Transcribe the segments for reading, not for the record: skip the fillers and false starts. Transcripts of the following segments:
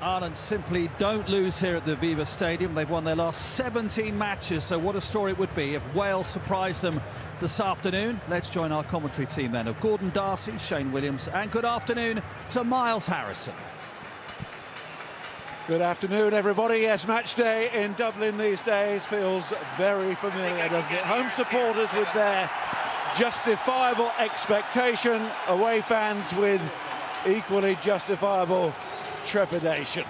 Ireland simply don't lose here at the Aviva Stadium. They've won their last 17 matches, so what a story it would be if Wales surprised them this afternoon. Let's join our commentary team then of Gordon Darcy, Shane Williams, and good afternoon to Miles Harrison. Good afternoon, everybody. Yes, match day in Dublin these days feels very familiar, doesn't it? Home supporters with their justifiable expectation, away fans with equally justifiable trepidation.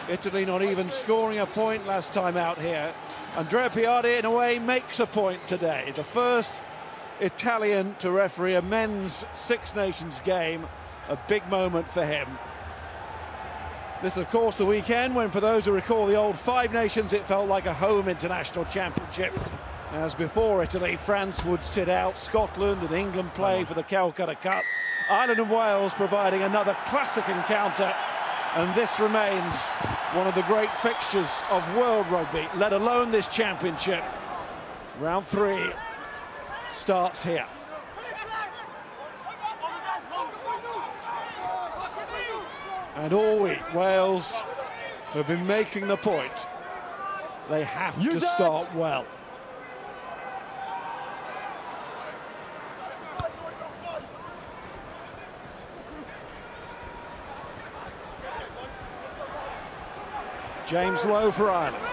Italy not even scoring a point last time out here. Andrea Piatti, in a way, makes a point today. The first Italian to referee a men's Six Nations game, a big moment for him. This, of course, the weekend when, for those who recall the old Five Nations, it felt like a home international championship. As before Italy, France would sit out, Scotland and England play for the Calcutta Cup. Ireland and Wales providing another classic encounter, and this remains one of the great fixtures of world rugby, let alone this championship. Round 3 starts here. And all week, Wales have been making the point. They have to start well. James Lowe for Ireland.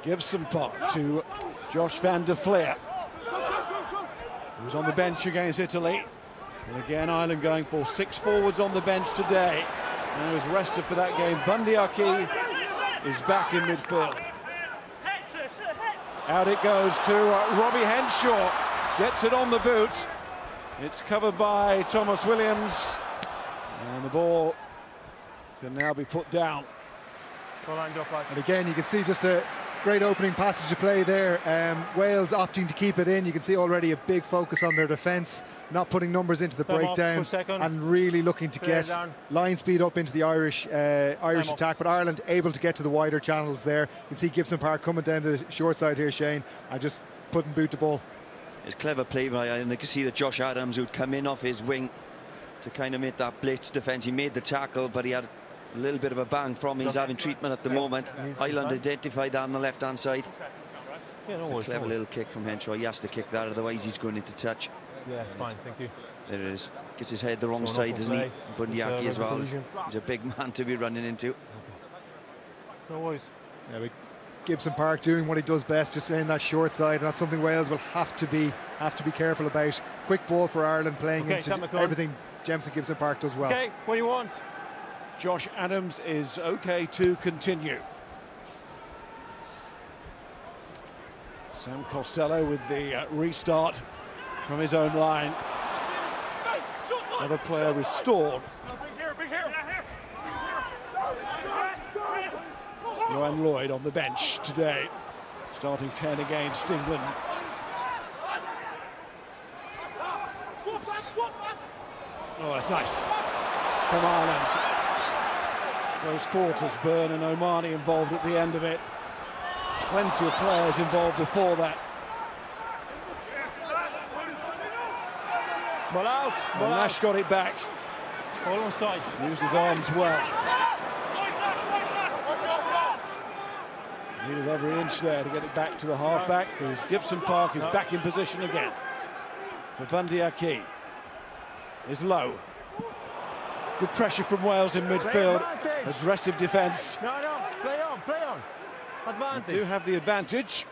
Gibson Park to Josh van der Flier, who's on the bench against Italy. And again, Ireland going for 6 forwards on the bench today. And was rested for that game. Bundee Aki is back in midfield. Out it goes to Robbie Henshaw. Gets it on the boot. It's covered by Thomas Williams. And the ball can now be put down. And again, you can see just a great opening passage of play there. Wales opting to keep it in. You can see already a big focus on their defence, not putting numbers into the breakdown, and really looking to get line speed up into the Irish attack. But Ireland able to get to the wider channels there. You can see Gibson Park coming down the short side here, Shane, and just putting boot to ball. It's clever play by Ireland. You can see that Josh Adams, who'd come in off his wing to kind of make that blitz defence. He made the tackle, but he had a little bit of a bang from him. He's having treatment at the moment. Ireland identified that on the left-hand side. Yeah, no worries, clever little kick from Henshaw. He has to kick that, otherwise he's going into touch. Yeah, fine, thank you. There it is. Gets his head the wrong side, doesn't he? Bundee Aki as well. He's a big man to be running into. No worries. Yeah, Gibson Park doing what he does best, just in that short side, and that's something Wales will have to be careful about. Quick ball for Ireland, playing into everything Jamison Gibson Park does well. Okay, what do you want? Josh Adams is okay to continue. Sam Costello with the restart from his own line. Another player restored. Johan Lloyd on the bench today, starting 10 against England. Oh, that's nice from Ireland. Close quarters, Byrne and O'Mahony involved at the end of it. Plenty of players involved before that. Ball out. Well, Nash got it back. Ball on side. Used his arms well. Needed every inch there to get it back to the half-back, because Gibson Park is back in position again. For Bundee Aki is low. Good pressure from Wales in midfield. Aggressive defence. No, play on. Advantage. They do have the advantage,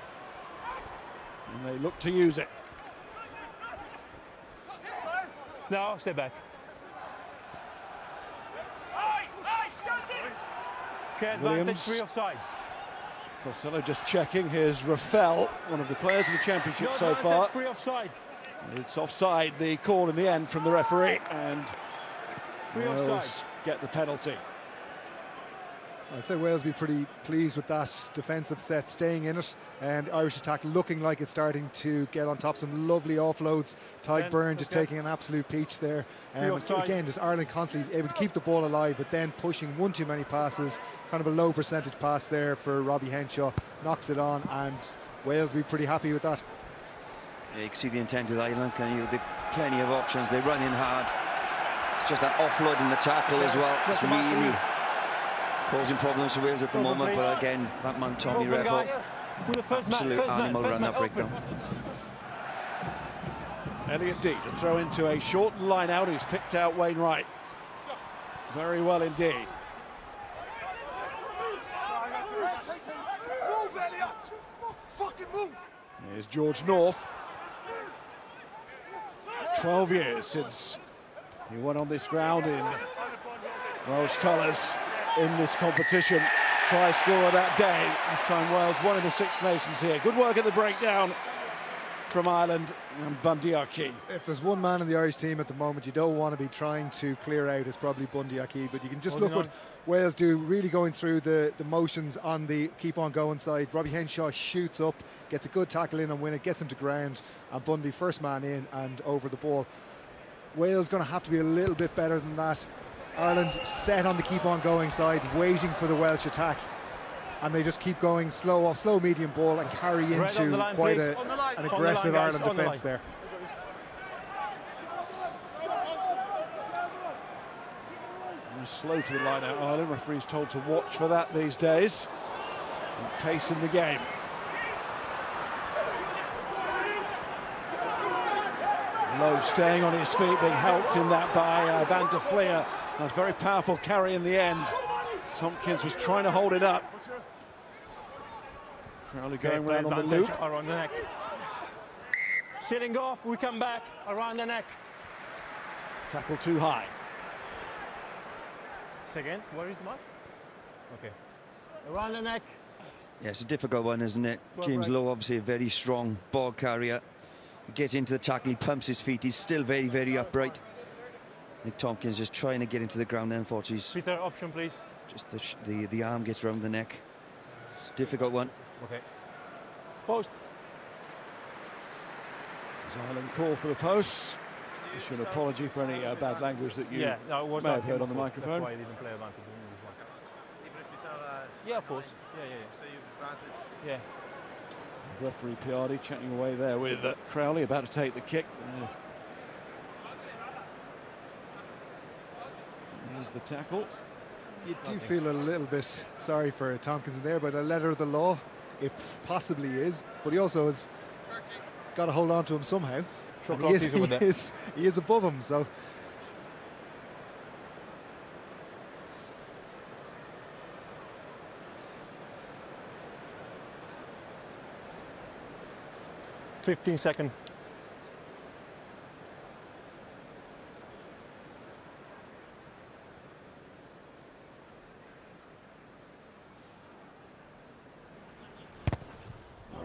and they look to use it. No, stay back. Okay, advantage, Williams. 3 offside. Costello just checking. Here's Rafael, one of the players in the championship so far. 3 offside. It's offside, the call in the end from the referee, and 3 Wales offside. get the penalty. I'd say Wales be pretty pleased with that defensive set, staying in it, and the Irish attack looking like it's starting to get on top. Some lovely offloads. Tyke Byrne just taking an absolute peach there. Again, just Ireland constantly able to keep the ball alive, but then pushing one too many passes. Kind of a low percentage pass there for Robbie Henshaw. Knocks it on, and Wales be pretty happy with that. Yeah, you can see the intent of Ireland. They've plenty of options. They run in hard. just that offload in the tackle as well. It's really causing problems for Wales at the moment. But again, that man Tommy Reffell, absolute animal run that breakdown. Elliot Dee to throw into a short line out. He's picked out Wainwright very well indeed. Move, Elliot! Fucking move! Here's George North. 12 years since he won on this ground in Welsh colours in this competition. Try scorer that day. This time Wales won in the Six Nations here. Good work at the breakdown from Ireland and Bundee Aki. If there's one man in the Irish team at the moment you don't want to be trying to clear out, it's probably Bundee Aki, but you can just look what Wales do, really going through the motions on the keep on going side. Robbie Henshaw shoots up, gets a good tackle in and win it, gets him to ground, and Bundee first man in and over the ball. Wales going to have to be a little bit better than that. Ireland set on the keep on going side, waiting for the Welsh attack, and they just keep going slow medium ball and carry into quite an aggressive Ireland defence there. Slow to the line out, Ireland. Referee's told to watch for that these days. And pace in the game. Lowe staying on his feet, being helped in that by Van der Fleer. That's a very powerful carry in the end. Tompkins was trying to hold it up. Crowley going round on the loop. Around the neck. Sitting off, we come back, around the neck. Tackle too high. Second, where is the mark? Okay. Around the neck. Yeah, it's a difficult one, isn't it? James Lowe, obviously a very strong ball carrier. He gets into the tackle, he pumps his feet, he's still very, very upright. Nick Tompkins just trying to get into the ground, unfortunately. Peter, option please. Just the arm gets round the neck. It's a difficult one. Okay. Post. Ireland call for the post. Issue an apology for any bad language that you may have heard on the microphone. That's why I didn't play advantage in this one. Even if you tell Yeah, of course. Yeah. say you have advantage. Yeah. Referee Piardi chatting away there with Crowley, about to take the kick. Here's the tackle. You do feel a little bit sorry for Tompkins in there, but a letter of the law, it possibly is. But he also has got to hold on to him somehow. And he is above him, so. $15 seconds.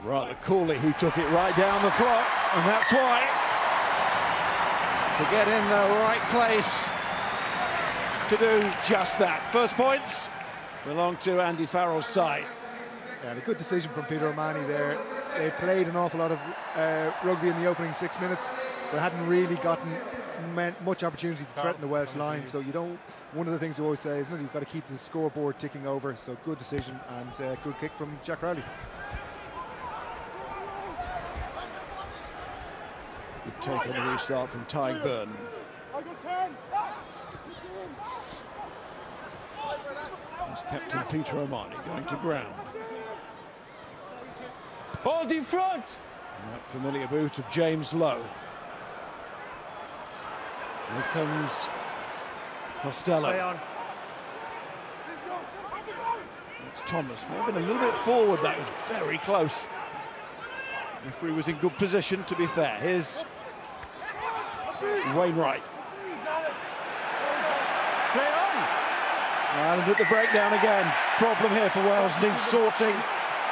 Rather coolly, he took it right down the clock, and that's why. To get in the right place to do just that. First points belong to Andy Farrell's side. Yeah, a good decision from Peter O'Mahony there. They played an awful lot of rugby in the opening 6 minutes, but hadn't really gotten much opportunity to threaten the Welsh line. So you don't. One of the things you always say, isn't it? You've got to keep the scoreboard ticking over. So good decision and good kick from Jack Crowley. Good take on the restart from Ty Burton. It's Captain Peter O'Mahony going to ground. Hold in front! And that familiar boot of James Lowe. Here comes Costello. It's Thomas. May have been a little bit forward. That was very close. The referee was in good position, to be fair. Here's Wainwright. Play on! And at the breakdown again. Problem here for Wales. Needs sorting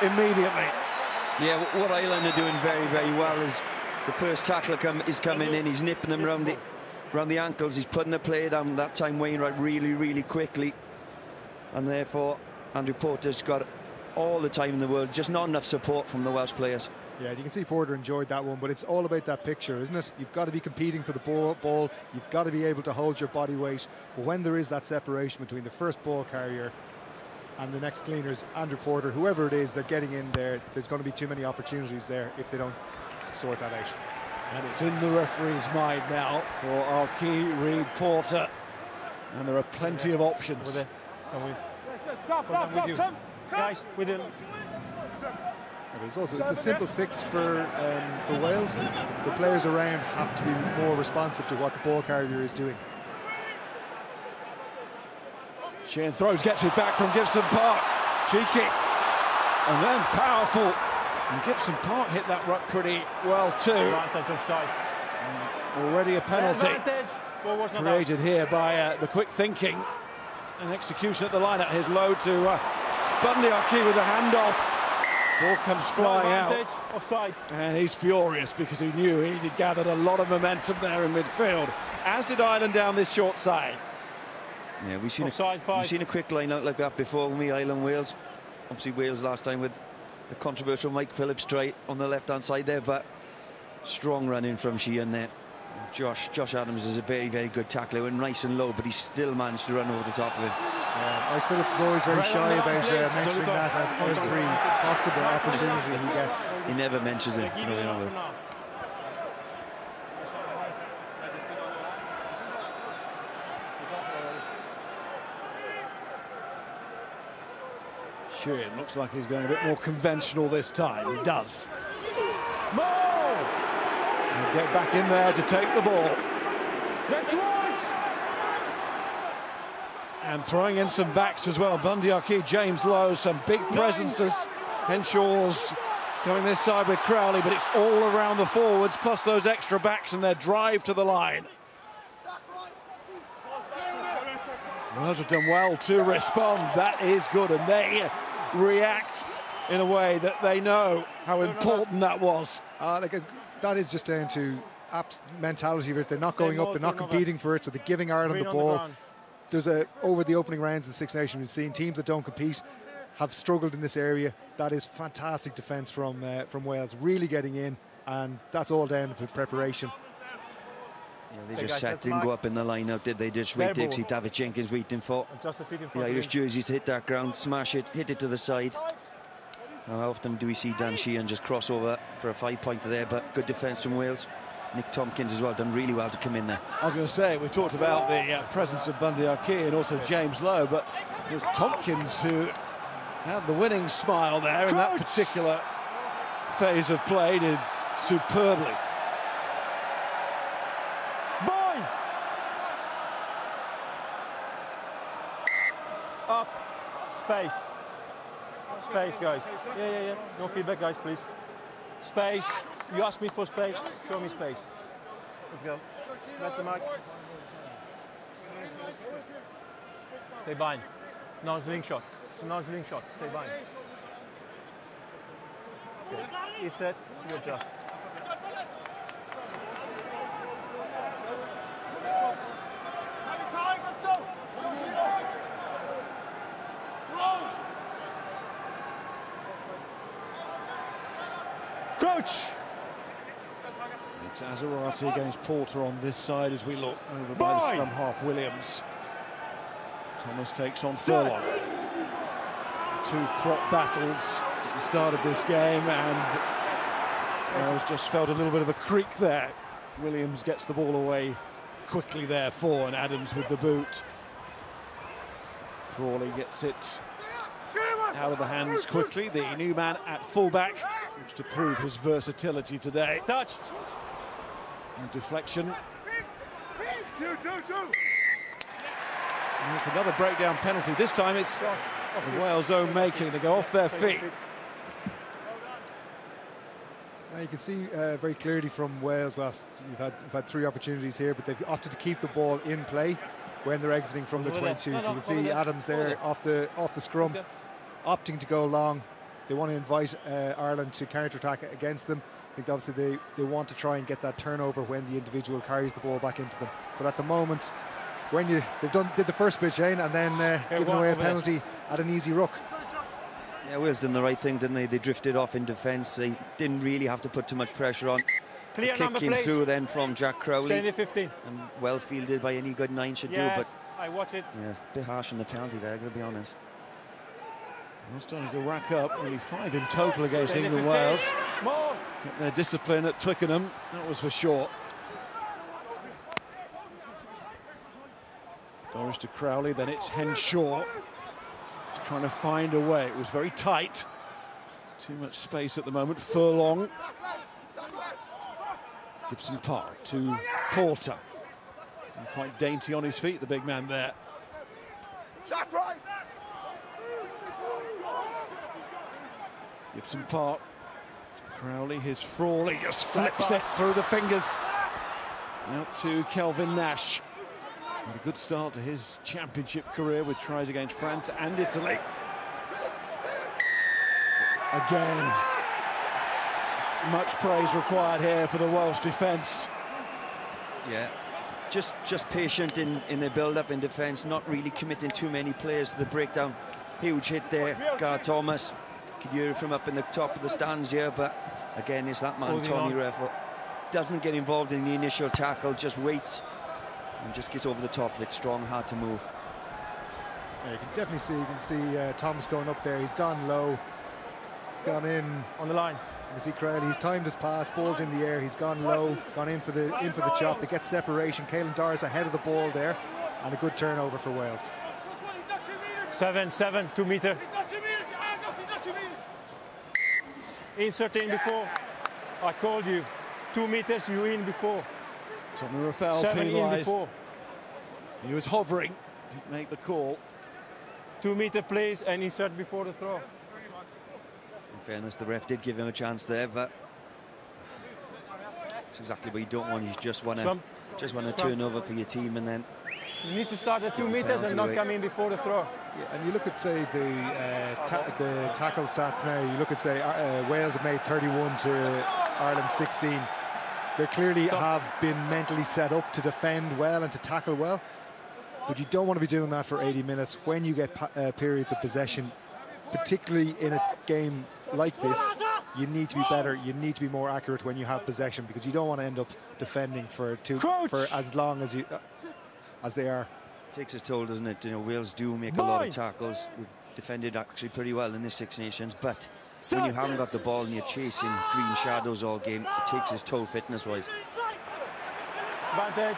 immediately. Yeah, what Ireland are doing very, very well is the first tackler is coming in. He's nipping them round the ankles. He's putting the play down. That time Wainwright really, really quickly. And therefore, Andrew Porter's got all the time in the world. Just not enough support from the Welsh players. Yeah, you can see Porter enjoyed that one, but it's all about that picture, isn't it? You've got to be competing for the ball. You've got to be able to hold your body weight. But when there is that separation between the first ball carrier and the next cleaners, Andrew Porter, whoever it is, they're getting in there. There's going to be too many opportunities there if they don't sort that out. And it's in the referee's mind now for our key Reid Porter. And there are plenty of options. With it. Come with. Come. Guys, with it. It's a simple fix for Wales. The players around have to be more responsive to what the ball carrier is doing. Sheehan throws, gets it back from Gibson Park. Cheeky. And then powerful. And Gibson Park hit that ruck pretty well too. Advantage offside. Already a penalty created out. here by the quick thinking and execution at the line. His low to Bundee Aki with the handoff. Ball comes flying out. Offside. And he's furious because he knew he'd gathered a lot of momentum there in midfield, as did Ireland down this short side. Yeah, we've seen a quick line out like that before when we Ireland Wales. Obviously Wales last time with the controversial Mike Phillips try on the left hand side there, but strong running from Sheehan there. Josh Adams is a very, very good tackler, and nice and low, but he still managed to run over the top of it. Mike Phillips is always very shy about mentioning that at every possible opportunity he gets. He never mentions it. Sheehan looks like he's going a bit more conventional this time. He does. And get back in there to take the ball. That's worse. And throwing in some backs as well. Bundee Aki, James Lowe, some big presences. Henshaw's going this side with Crowley, but it's all around the forwards, plus those extra backs and their drive to the line. Wales have done well to respond. That is good, and they react in a way that they know how important that was. That is just down to mentality of it. They're not going up, they're not competing for it, so they're giving Ireland the ball. There's over the opening rounds of the Six Nations, we've seen teams that don't compete have struggled in this area. That is fantastic defence from Wales, really getting in, and that's all down to preparation. Yeah, they just didn't go up in the line-out, did they? Just wait to see David Jenkins waiting for the Irish jerseys to hit that ground, smash it, hit it to the side. How often do we see Dan Sheehan just cross over for a 5-pointer there, but good defence from Wales. Nick Tompkins as well, done really well to come in there. I was going to say, we talked about the presence of Bundee Aki and also James Lowe, but it was Tompkins who had the winning smile there in that particular phase of play, did superbly. Boy! Up. Space. Space, guys. Yeah. No feedback, guys, please. Space. You asked me for space. Show me space. Let's go. That's the mic. Stay behind. Non-sling shot. It's a non-sling shot. Stay behind. Okay. He's set. You adjust. Crouch! It's Azarati against Porter on this side as we look over by the scrum half Williams. Thomas takes on Furlong. Two prop battles at the start of this game, and Wales just felt a little bit of a creak there. Williams gets the ball away quickly therefore, and Adams with the boot. Frawley gets it out of the hands quickly. The new man at fullback looks to prove his versatility today. Touched. And deflection. And it's another breakdown penalty. This time it's Wales' own making. They go off their feet. Now you can see very clearly from Wales, well, we've had 3 opportunities here, but they've opted to keep the ball in play when they're exiting from the 22. So you can see Adams there off the scrum, opting to go long. They want to invite Ireland to counter-attack against them. I think obviously they want to try and get that turnover when the individual carries the ball back into them. But at the moment, when did the first bit, Shane, and then giving away a penalty at an easy ruck. Yeah, Wales done the right thing, didn't they? They drifted off in defence. They didn't really have to put too much pressure on. Clear the number, kick came please. through then from Jack Crowley. Stay in the 15. And well fielded by any good 9 should do, but I watch it. yeah, a bit harsh on the penalty there, I've got to be honest. They're starting to rack up nearly 5 in total against England Wales. More. Kept their discipline at Twickenham, that was for sure. Doris to Crowley, then it's Henshaw. Just trying to find a way. It was very tight. Too much space at the moment. Furlong. Gibson Park to Porter. And quite dainty on his feet, the big man there. Gibson Park. Crowley, his Frawley just flips it through the fingers. Out to Kelvin Nash. And a good start to his championship career with tries against France and Italy. Again, much praise required here for the Welsh defence. Yeah, just patient in their build-up in defence, not really committing too many players to the breakdown. Huge hit there, Gar Thomas. Could hear it from up in the top of the stands here, but again, it's that man, Tommy Reffel. Doesn't get involved in the initial tackle, just waits and just gets over the top of it. Strong, hard to move. Yeah, you can definitely see, Thomas going up there. He's gone low. He's gone in On the line. You see Crowley, he's timed his pass, ball's in the air, he's gone low, gone in for the chop. They get separation. Caelan Doris ahead of the ball there, and a good turnover for Wales. 7, 2 meter. Insert in before. I called you. 2 meters, you in before. Tommy Reffel 7 in penalised. before. He was hovering, didn't make the call. 2 meter please, and insert before the throw. In fairness, the ref did give him a chance there, but it's exactly what you don't want. You just want to turn over for your team, and then you need to start at 2 meters and not come in before the throw. Yeah, and you look at, say, the tackle stats now. You look at, say, Wales have made 31 to Ireland 16. They clearly have been mentally set up to defend well and to tackle well, but you don't want to be doing that for 80 minutes when you get periods of possession, particularly in a game like this. You need to be better, you need to be more accurate when you have possession, because you don't want to end up defending for as long as they are. it takes its toll, doesn't it? You know, Wales do make a lot of tackles. We've defended actually pretty well in this Six Nations, but when you haven't got the ball and you're chasing green shadows all game, it takes its toll fitness-wise. Advantage.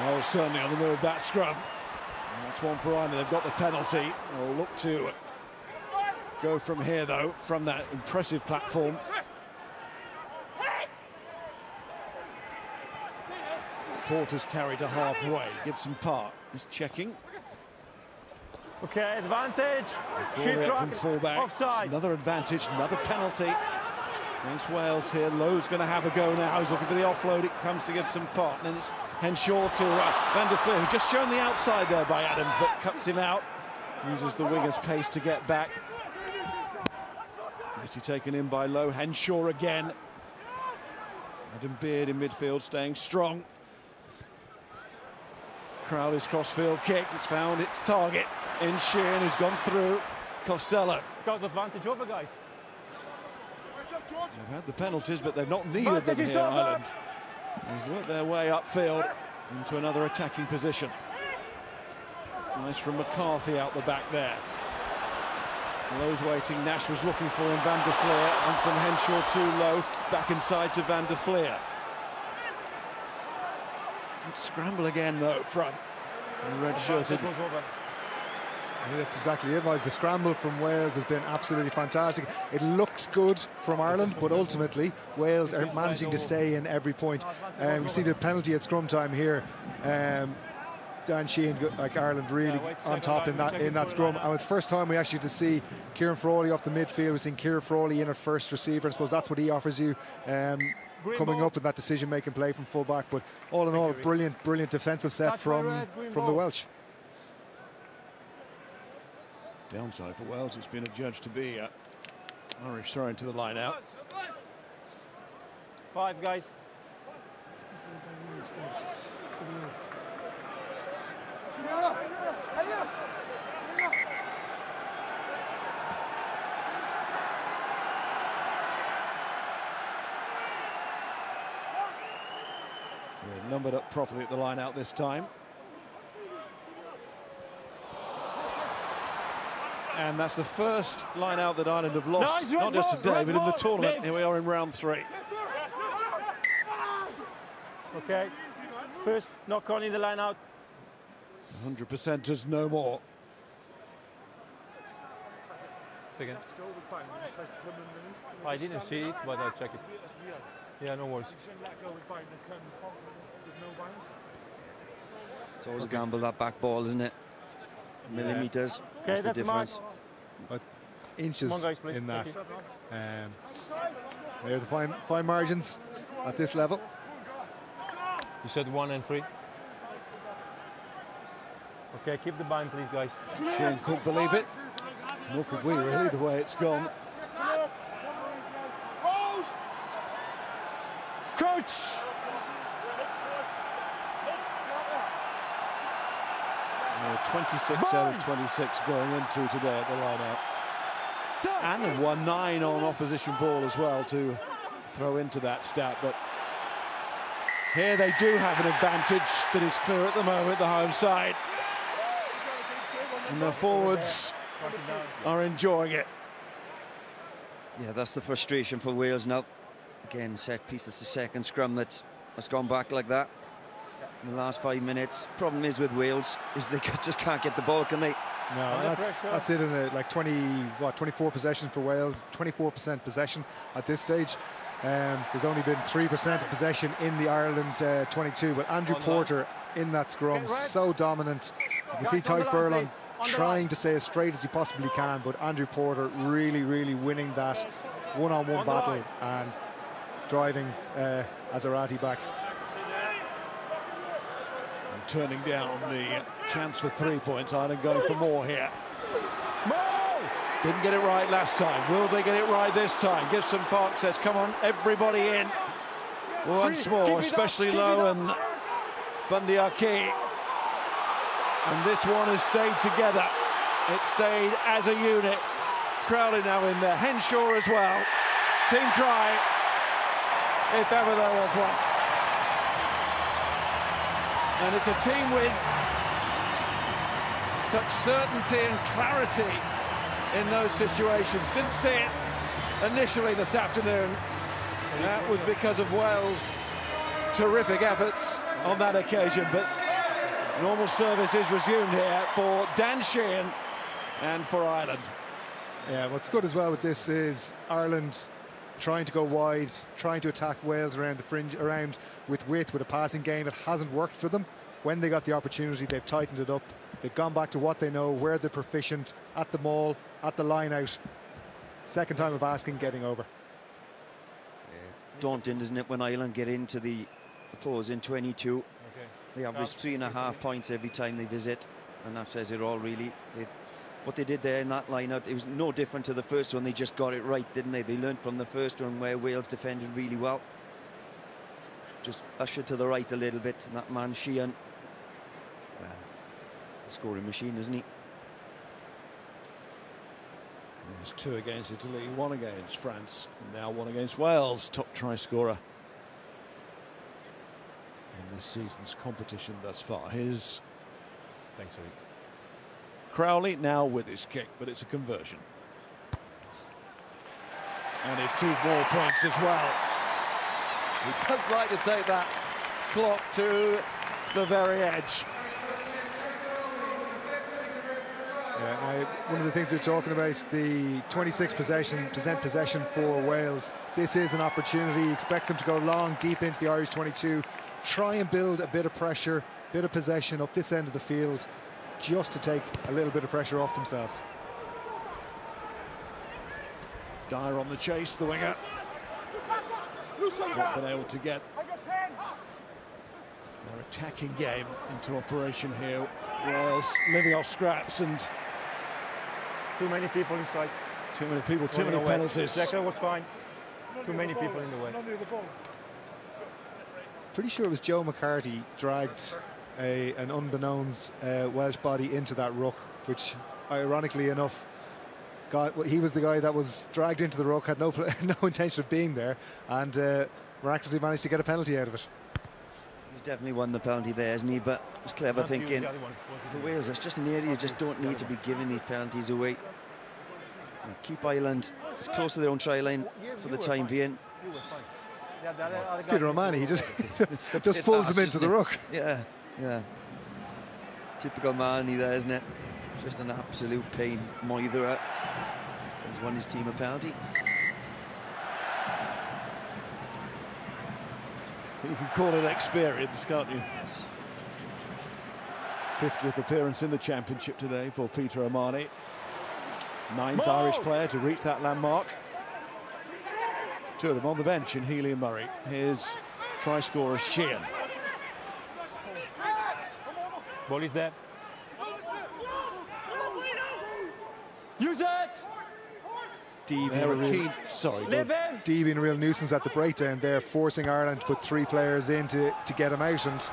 Well, certainly on the move, that scrum. And that's one for Ireland. They've got the penalty. They'll look to go from here, though, from that impressive platform. Porter's carried to halfway. Gibson Park is checking. Okay, advantage. Shift From fullback. offside. Another advantage, another penalty against Wales here. Lowe's going to have a go now. He's looking for the offload. It comes to Gibson Park. And then it's Henshaw to Van der Fleer, who just shown the outside there by Adams, but cuts him out. Uses the winger's pace to get back. Pretty taken in by Lowe. Henshaw again. Adam Beard in midfield, staying strong. Crowley's crossfield kick. It's found its target in Sheehan, who's gone through. Costello. Got the advantage over, guys. They've had the penalties, but they've not needed them here, Ireland. They've worked their way upfield into another attacking position. Nice from McCarthy out the back there. Lowe's waiting, Nash was looking for him, Van der Fleer, and from Henshaw too low, back inside to Van der Fleer. And scramble again though, front. Red-shirted. I think that's exactly it, boys. The scramble from Wales has been absolutely fantastic. It looks good from Ireland, but ultimately Wales are managing to stay in every point. We see the penalty at scrum time here. Dan Sheehan, like Ireland, really on top in that scrum. And the first time we actually get to see Kieran Frawley off the midfield, we've seen Kieran Frawley in at first receiver. I suppose that's what he offers you, coming up with that decision-making play from full-back. But all in all, brilliant defensive set from the Welsh. Downside for Wales, it's been adjudged to be Irish throw into the line out. 5 guys. They're numbered up properly at the line out this time. And that's the first line out that Ireland have lost, Nice, not just ball, today, but in the ball, tournament. Liv. Here we are in round 3. Okay. First knock on in the line out. 100%ers no more. Second. Let's go with bang. He tries to come in, didn't he? I didn't see it, but I'll check it. That's weird. Yeah, no worries. You shouldn't let go with bang. They come with no bang. It's always a gamble, that back ball, isn't it? Millimeters. Okay, the that's the mark. difference. Inches Come on, guys, please. in that. Thank There are the fine margins at this level. You said 1 and 3. Okay, keep the bind, please, guys. Shane couldn't believe it. Nor could we, really, the way it's gone. Coach! 26 out of 26 going into today at the line-out. And a 1-9 on opposition ball as well to throw into that stat. But here they do have an advantage that is clear at the moment, the home side. And the forwards are enjoying it. Yeah, that's the frustration for Wales now. Again, set piece, that's the second scrum that's gone back like that in the last 5 minutes. Problem is with Wales is they just can't get the ball, can they? No, that's it in like 24 possession for Wales, 24% possession at this stage. There's only been 3% of possession in the Ireland 22, but Andrew Porter in that scrum, so dominant. You can see Ty Furlong trying to stay as straight as he possibly can, but Andrew Porter really winning that one-on-one battle and driving Azarati back. And turning down the chance for 3 points. Ireland going for more here. Didn't get it right last time. Will they get it right this time? Gibson Park says, come on, everybody in. Once more, especially Lowe and Bundy Aki. And this one has stayed together. It stayed as a unit. Crowley now in there. Henshaw as well. Team try, if ever there was one. And it's a team with such certainty and clarity in those situations. Didn't see it initially this afternoon. That was because of Wales' terrific efforts on that occasion, but normal service is resumed here for Dan Sheehan and for Ireland. Yeah, what's good as well with this is Ireland trying to go wide, trying to attack Wales around the fringe, around with width, with a passing game. It hasn't worked for them. When they got the opportunity, they've tightened it up. They've gone back to what they know, where they're proficient, at the maul, at the line out. Second time of asking, getting over. Daunting, isn't it, when Ireland get into the opposing 22. Okay. They average 3.5 points every time they visit, and that says it all, really. What they did there in that line-out, it was no different to the first one. They just got it right, didn't they? They learned from the first one where Wales defended really well. Just ushered to the right a little bit, and that man Sheehan, scoring machine, isn't he? There's 2 against Italy, 1 against France, and now 1 against Wales, top try scorer in this season's competition thus far. Here's Thanks, Eric. Crowley now with his kick, but it's a conversion. And it's 2 more points as well. He does like to take that clock to the very edge. Yeah, now, one of the things we're talking about is the 26% possession for Wales. This is an opportunity. Expect them to go long, deep into the Irish 22. Try and build a bit of pressure, bit of possession up this end of the field, just to take a little bit of pressure off themselves. Dyer on the chase, the winger. Not been able to get their attacking game into operation here. Wales living off scraps and Too many people inside. too many people, too Running many away. penalties. Decker was fine. Too many people in the way. Not near the ball. Pretty sure it was Joe McCarthy dragged an unbeknownst Welsh body into that ruck, which ironically enough he was the guy that was dragged into the ruck, had no intention of being there, and miraculously managed to get a penalty out of it. He's definitely won the penalty there, isn't he? But it's clever thinking. For Wales, that's just an area you just don't need to be giving these penalties away. And keep Ireland as close to their own try line for the time being. It's Peter O'Mahony, he just pulls him into the ruck. Yeah, yeah. Typical Marnie there, isn't it? Just an absolute pain. Moidhera has won his team a penalty. You can call it experience, can't you? Yes. 50th appearance in the Championship today for Peter O'Mahony. 9th Irish player to reach that landmark. 2 of them on the bench in Healy and Murray. Here's try scorer Sheehan. Ball is there. Use it! Devian a real nuisance at the breakdown there, forcing Ireland to put 3 players in to get him out, and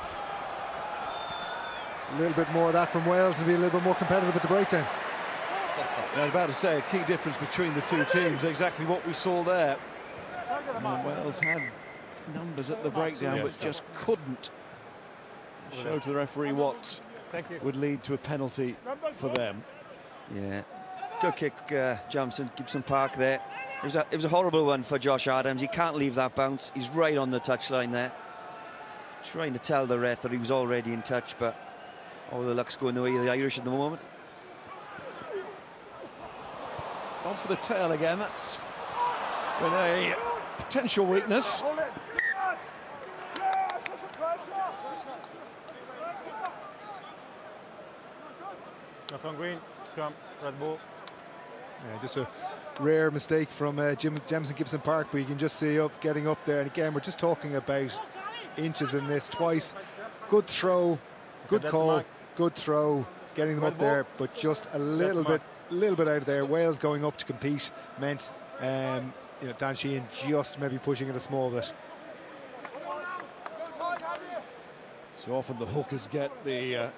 a little bit more of that from Wales and be a little bit more competitive at the breakdown. I was about to say, a key difference between the 2 teams, exactly what we saw there. And Wales had numbers at the breakdown, but just couldn't show to the referee what would lead to a penalty for them. Yeah, good kick, Jamison Gibson Park there. It was a horrible one for Josh Adams. He can't leave that bounce. He's right on the touchline there, trying to tell the ref that he was already in touch, but all the luck's going the way of the Irish at the moment. On for the tail again. That's with a potential weakness. Knock on green, scrum, red ball. Yeah, just a rare mistake from Jamison Gibson Park, but you can just see getting up there. And again, we're just talking about inches in this twice. Good throw, good call, good throw, getting them up there, but just a little bit out of there. Wales going up to compete meant you know, Dan Sheehan just maybe pushing it a small bit. So often the hookers get the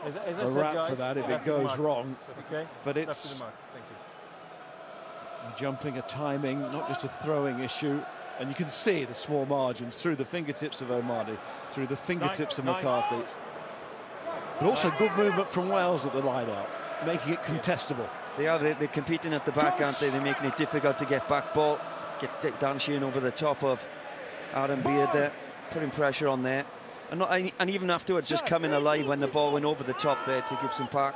as I a said, rap guys, for that if it left to the goes mark. wrong. Okay. But Left it's to the mark. Thank you. a jumping, a timing, not just a throwing issue. And you can see the small margins through the fingertips of O'Mahony, through the fingertips of McCarthy. But also good movement from Wales at the line-out, making it contestable. They're competing at the back, aren't they? They're making it difficult to get back ball. Get Dan Sheehan over the top of Adam Beard there, putting pressure on there. And even afterwards, just coming alive when the ball went over the top there to Gibson Park.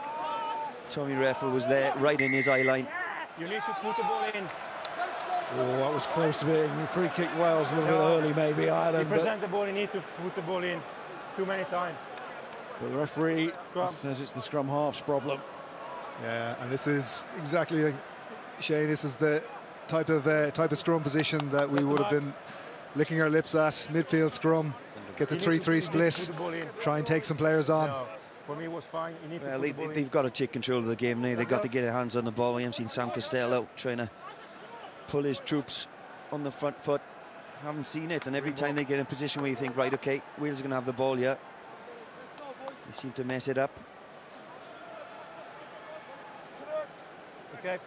Tommy Reffel was there, right in his eye line. You need to put the ball in. Oh, that was close to being a free kick Wales a little bit early, maybe, Ireland. You present the ball, you need to put the ball in too many times. But the referee says it's the scrum half's problem. Yeah, and this is exactly like Shane. This is the type of scrum position that we would have been licking our lips at. Midfield scrum, get the 3-3 split, try and take some players on. No, for me, it was fine. You need Well, to put the ball they've got to take control of the game now. They've got to get their hands on the ball. We haven't seen Sam Costello trying to pull his troops on the front foot. Haven't seen it, and every time they get in a position where you think, right, okay, Wales are going to have the ball here, they seem to mess it up. Okay.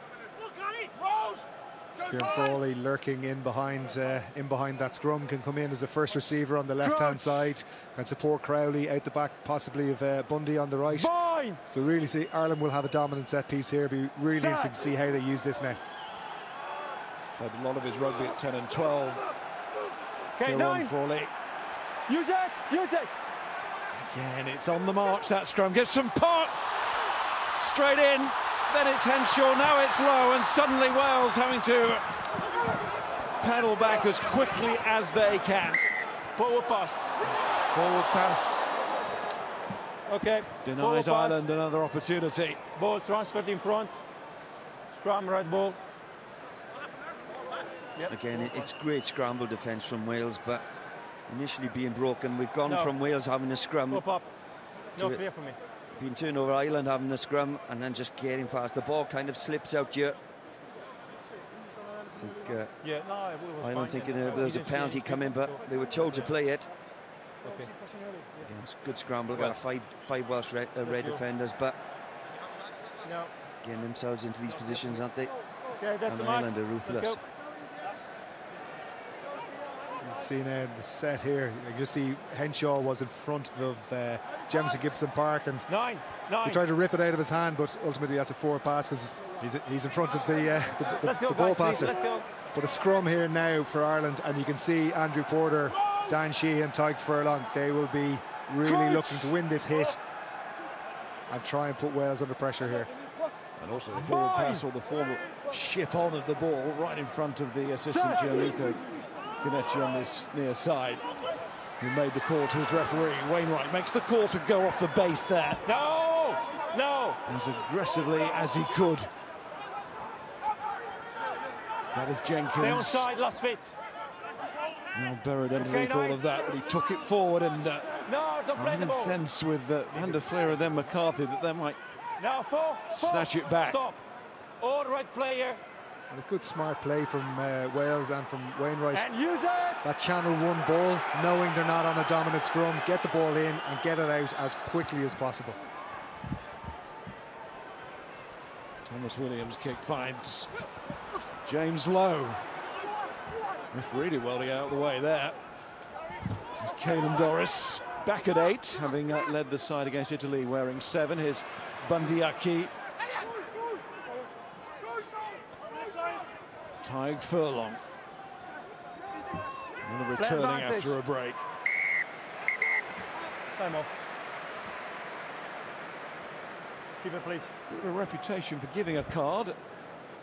Kieran Frawley lurking in behind that scrum, can come in as the first receiver on the left-hand side and support Crowley out the back, possibly of Bundy on the right. So really see Ireland will have a dominant set piece here. It'll be really interesting to see how they use this now. Played a lot of his rugby at 10 and 12. Okay, 9. Frawley. Use it! Use it! Again, it's on the march, that scrum. Gibson Park straight in. Then it's Henshaw, now it's low, and suddenly Wales having to pedal back as quickly as they can. Forward pass. Forward pass. Okay. Denies Ireland another opportunity. Ball transferred in front. Scrum, right ball. Yep. Again, it's great scramble defence from Wales, but initially being broken. We've gone from Wales having a scrum. Pop up. No, clear for me. Been turned over, Ireland having the scrum, and then just getting past. The ball kind of slips out here. I think, Ireland thinking there was a penalty coming, but they were told to play it. Okay. Again, it's a good scramble. Got five Welsh red defenders, but getting themselves into these positions, aren't they? Okay, that's and Ireland are ruthless. See now the set here, you can just see Henshaw was in front of Jamison Gibson Park, and he tried to rip it out of his hand, but ultimately that's a forward pass because he's in front of the ball passer. But a scrum here now for Ireland, and you can see Andrew Porter, Dan Sheehan, Tadhg Furlong, they will be really looking to win this hit and try and put Wales under pressure here. And also the forward pass or the forward ship on of the ball right in front of the assistant Gianluca Ganetti on this near side, who made the call to his referee. Wainwright makes the call to go off the base there. No! No! As aggressively as he could. That is Jenkins. Stay on side, last fit. Well buried underneath all of that, but he took it forward, and No, don't play I'm the in ball. sense with Van der Fleer and then McCarthy that they might Now, four. snatch it back. Stop. All right player. And a good smart play from Wales and from Wainwright. And use it! That channel 1 ball, knowing they're not on a dominant scrum, get the ball in and get it out as quickly as possible. Thomas Williams kick finds James Lowe. That's really well to get out of the way there. There's Caelan Doris back at 8, having led the side against Italy wearing 7. Here's Bundyaki. Tig Furlong. And returning after a break. Time off. Keep it, please. A reputation for giving a card,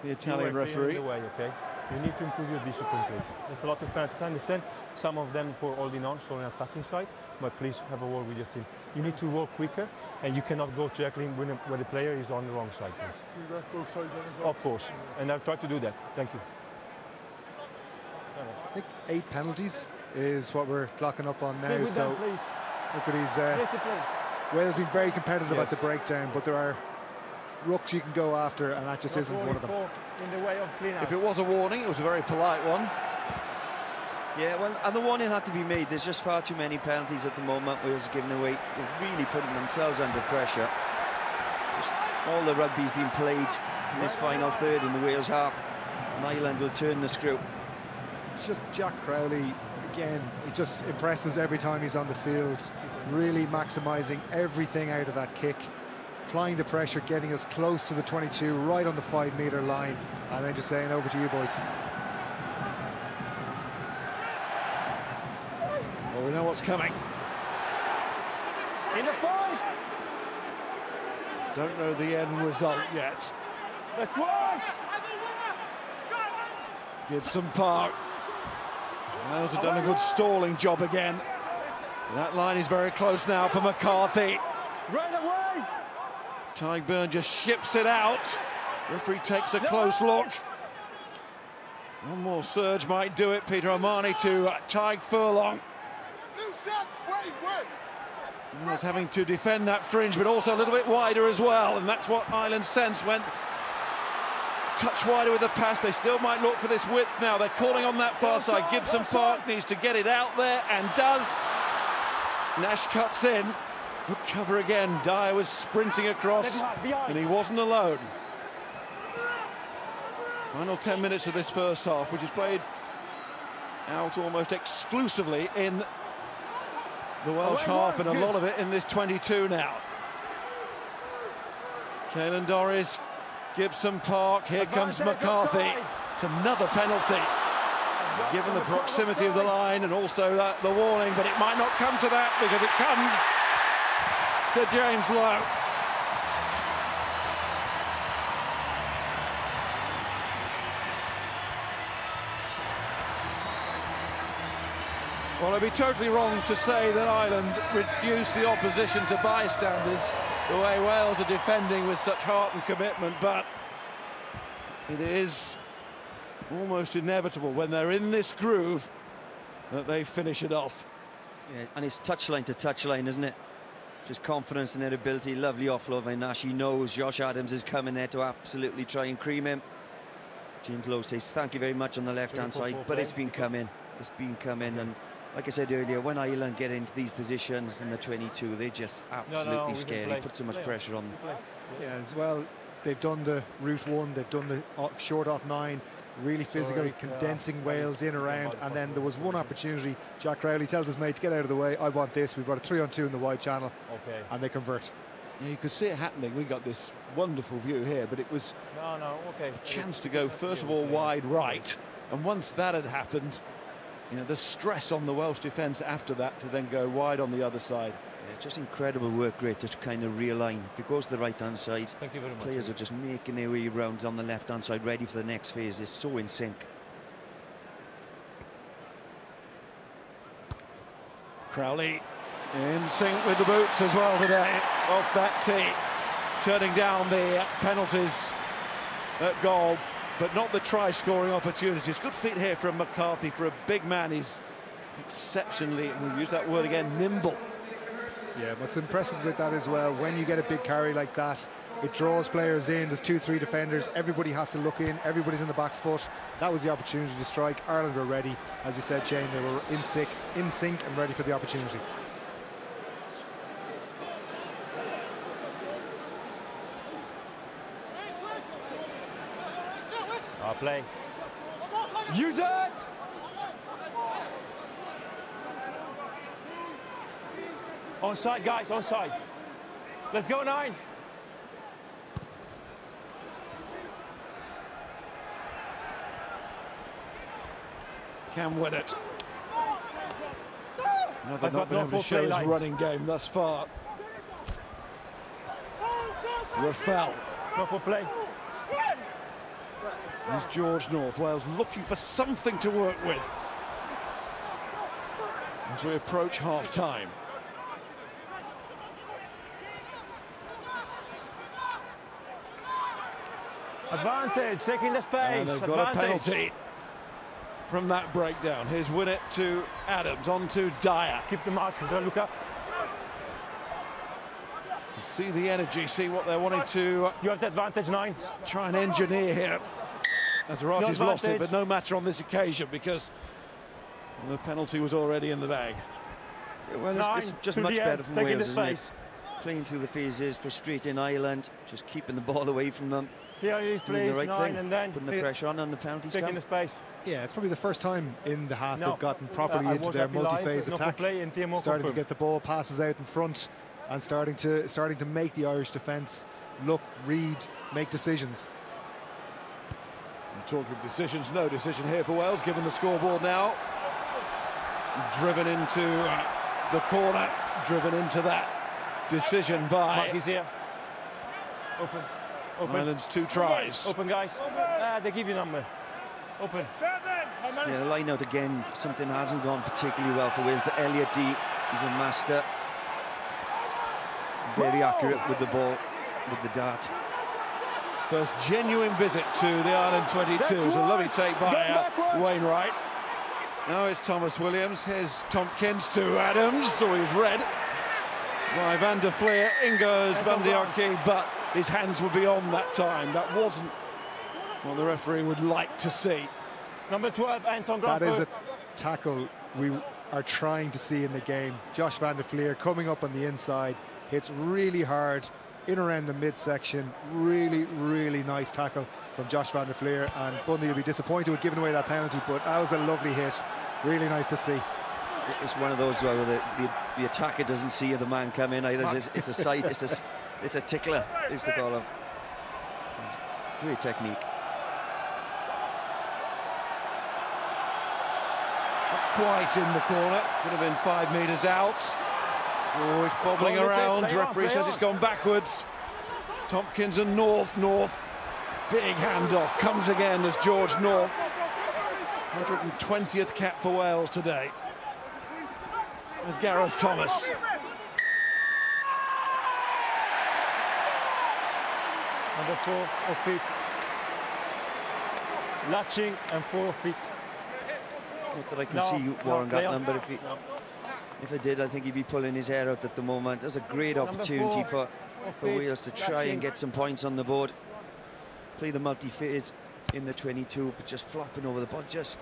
the Italian referee. Away, okay? You need to improve your discipline, please. There's a lot of penalties. I understand some of them for holding on, so on the attacking side, but please have a word with your team. You need to work quicker, and you cannot go tackling when the player is on the wrong side, please. You ref both sides then as well? Of course, and I've tried to do that. Thank you. I think 8 penalties is what we're clocking up on now. With So them, please. look at his Discipline. Wales been very competitive Yes. at the breakdown, but there are rucks you can go after, and that just Not isn't one of them. falling in the way of clean out. If it was a warning, it was a very polite one. Yeah, well, and the warning had to be made. There's just far too many penalties at the moment. Wales are giving away. They're really putting themselves under pressure. Just all the rugby's been played in this final third in the Wales half. And Ireland will turn the screw. It's just Jack Crowley, again, he just impresses every time he's on the field, really maximising everything out of that kick, applying the pressure, getting us close to the 22, right on the 5-metre line, and then just saying, over to you, boys. Well, we know what's coming. In the 5. Don't know the end result yet. That's worse. Gibson Park. Wales have done a good stalling job again. That line is very close now for McCarthy. Right away. Tig Byrne just ships it out. Referee takes a close look. One more surge might do it. Peter O'Mahony to Tig Furlong. He was having to defend that fringe, but also a little bit wider as well, and that's what Ireland sense went touch wider with the pass. They still might look for this width now. They're calling on that far side. Gibson Park needs to get it out there and does. Nash cuts in. Good cover again. Dyer was sprinting across, and he wasn't alone. Final 10 minutes of this first half, which is played out almost exclusively in the Welsh half, and a lot of it in this 22 now. Caelan Doris, Gibson Park, here comes McCarthy. It's another penalty, given the proximity of the line and also the warning, but it might not come to that because it comes to James Lowe. Well, it'd be totally wrong to say that Ireland reduced the opposition to bystanders the way Wales are defending with such heart and commitment, but it is almost inevitable when they're in this groove that they finish it off. Yeah, and it's touchline to touchline, isn't it? Just confidence in their ability. Lovely offload by Nash. He knows Josh Adams is coming there to absolutely try and cream him. James Lowe says thank you very much on the left-hand side, but it's been coming. It's been coming, and like I said earlier, when Ireland get into these positions in the 22, they're just absolutely scary. Put so much pressure on them. Yeah, as well, they've done the route 1, they've done the short off 9, really physical, condensing Wales in around, and then there was one opportunity. Jack Crowley tells his mate to get out of the way. I want this. We've got a 3-on-2 in the wide channel, and they convert. Yeah, you could see it happening. We got this wonderful view here, but it was a chance to go first of all wide right, and once that had happened, You know, the stress on the Welsh defence after that to then go wide on the other side. Yeah, just incredible work rate to kind of realign. If it goes to the right-hand side, Thank you very much. players are just making their way around on the left-hand side, ready for the next phase. It's so in sync. Crowley in sync with the boots as well today, off that tee, turning down the penalties at goal, but not the try-scoring opportunities. Good feet here from McCarthy for a big man. He's exceptionally, and we'll use that word again, nimble. Yeah, what's impressive with that as well, when you get a big carry like that, it draws players in. There's 2-3 defenders, everybody has to look in, everybody's in the back foot. That was the opportunity to strike. Ireland were ready, as you said, Shane. They were in sync and ready for the opportunity. Play. Use it! Onside, guys, onside. Let's go, 9. Can win it. Another I've not got been no able to full show play his line. running game thus far. Rafael. No full play. There's George North, Wales looking for something to work with as we approach half-time. Advantage, taking the space. And they've got Advantage. a penalty from that breakdown. Here's Winnett to Adams, on to Dyer. Keep the mark, Luca. See the energy, see what they're wanting to You have the advantage, 9. try and engineer here. As Arachi's No lost it, advantage. but no matter on this occasion because the penalty was already in the bag. Yeah, well, 9 it's just to much the better end, from taking Wales, the isn't it? space. Playing through the phases, frustrating Ireland, just keeping the ball away from them. Here he Doing plays the right 9 thing, and then putting the pressure on the penalties taking come. the space. Yeah, it's probably the first time in the half No. they've gotten properly I into was their happy live, multi-phase no attack. play and TMO Starting to confirmed. get the ball passes out in front and starting to make the Irish defence look, read, make decisions. Talking decisions, no decision here for Wales, given the scoreboard now. Driven into the corner, driven into that decision by Mark is here. Open. Open. Ireland's 2 tries. Open, guys. They give you number. Open. Yeah, the line out again, something hasn't gone particularly well for Wales, but Elliot D, he's a master. Very accurate with the ball, with the dart. First genuine visit to the Ireland 22. It's a lovely take by Wainwright. Now it's Thomas Williams. Here's Tompkins to Adams. So he's read by Van der Fleer. In goes Bandiaki, but his hands were beyond that time. That wasn't what the referee would like to see. Number 12, Anson Grant That is first. a tackle we are trying to see in the game. Josh Van der Fleer coming up on the inside, hits really hard in around the midsection. Really, really nice tackle from Josh Van der Fleer, and Bundy will be disappointed with giving away that penalty, but that was a lovely hit. Really nice to see. It's one of those where the attacker doesn't see the man come in either. It's a sight, it's a tickler, used to call him. Great technique. Not quite in the corner. Could have been 5 metres out. Oh, it's bobbling Well, around. play on, Referee play says on. it's gone backwards. It's Tompkins and North. Big handoff. Comes again as George North. 120th cap for Wales today. As Gareth Thomas. Number 4 of feet. Latching and 4 of feet. Not that I can No, see Warren play got on. them, but if I did, I think he'd be pulling his hair out at the moment. There's a great opportunity for feet. Wales to try and get some points on the board. Play the multi-phase in the 22, but just flopping over the ball, just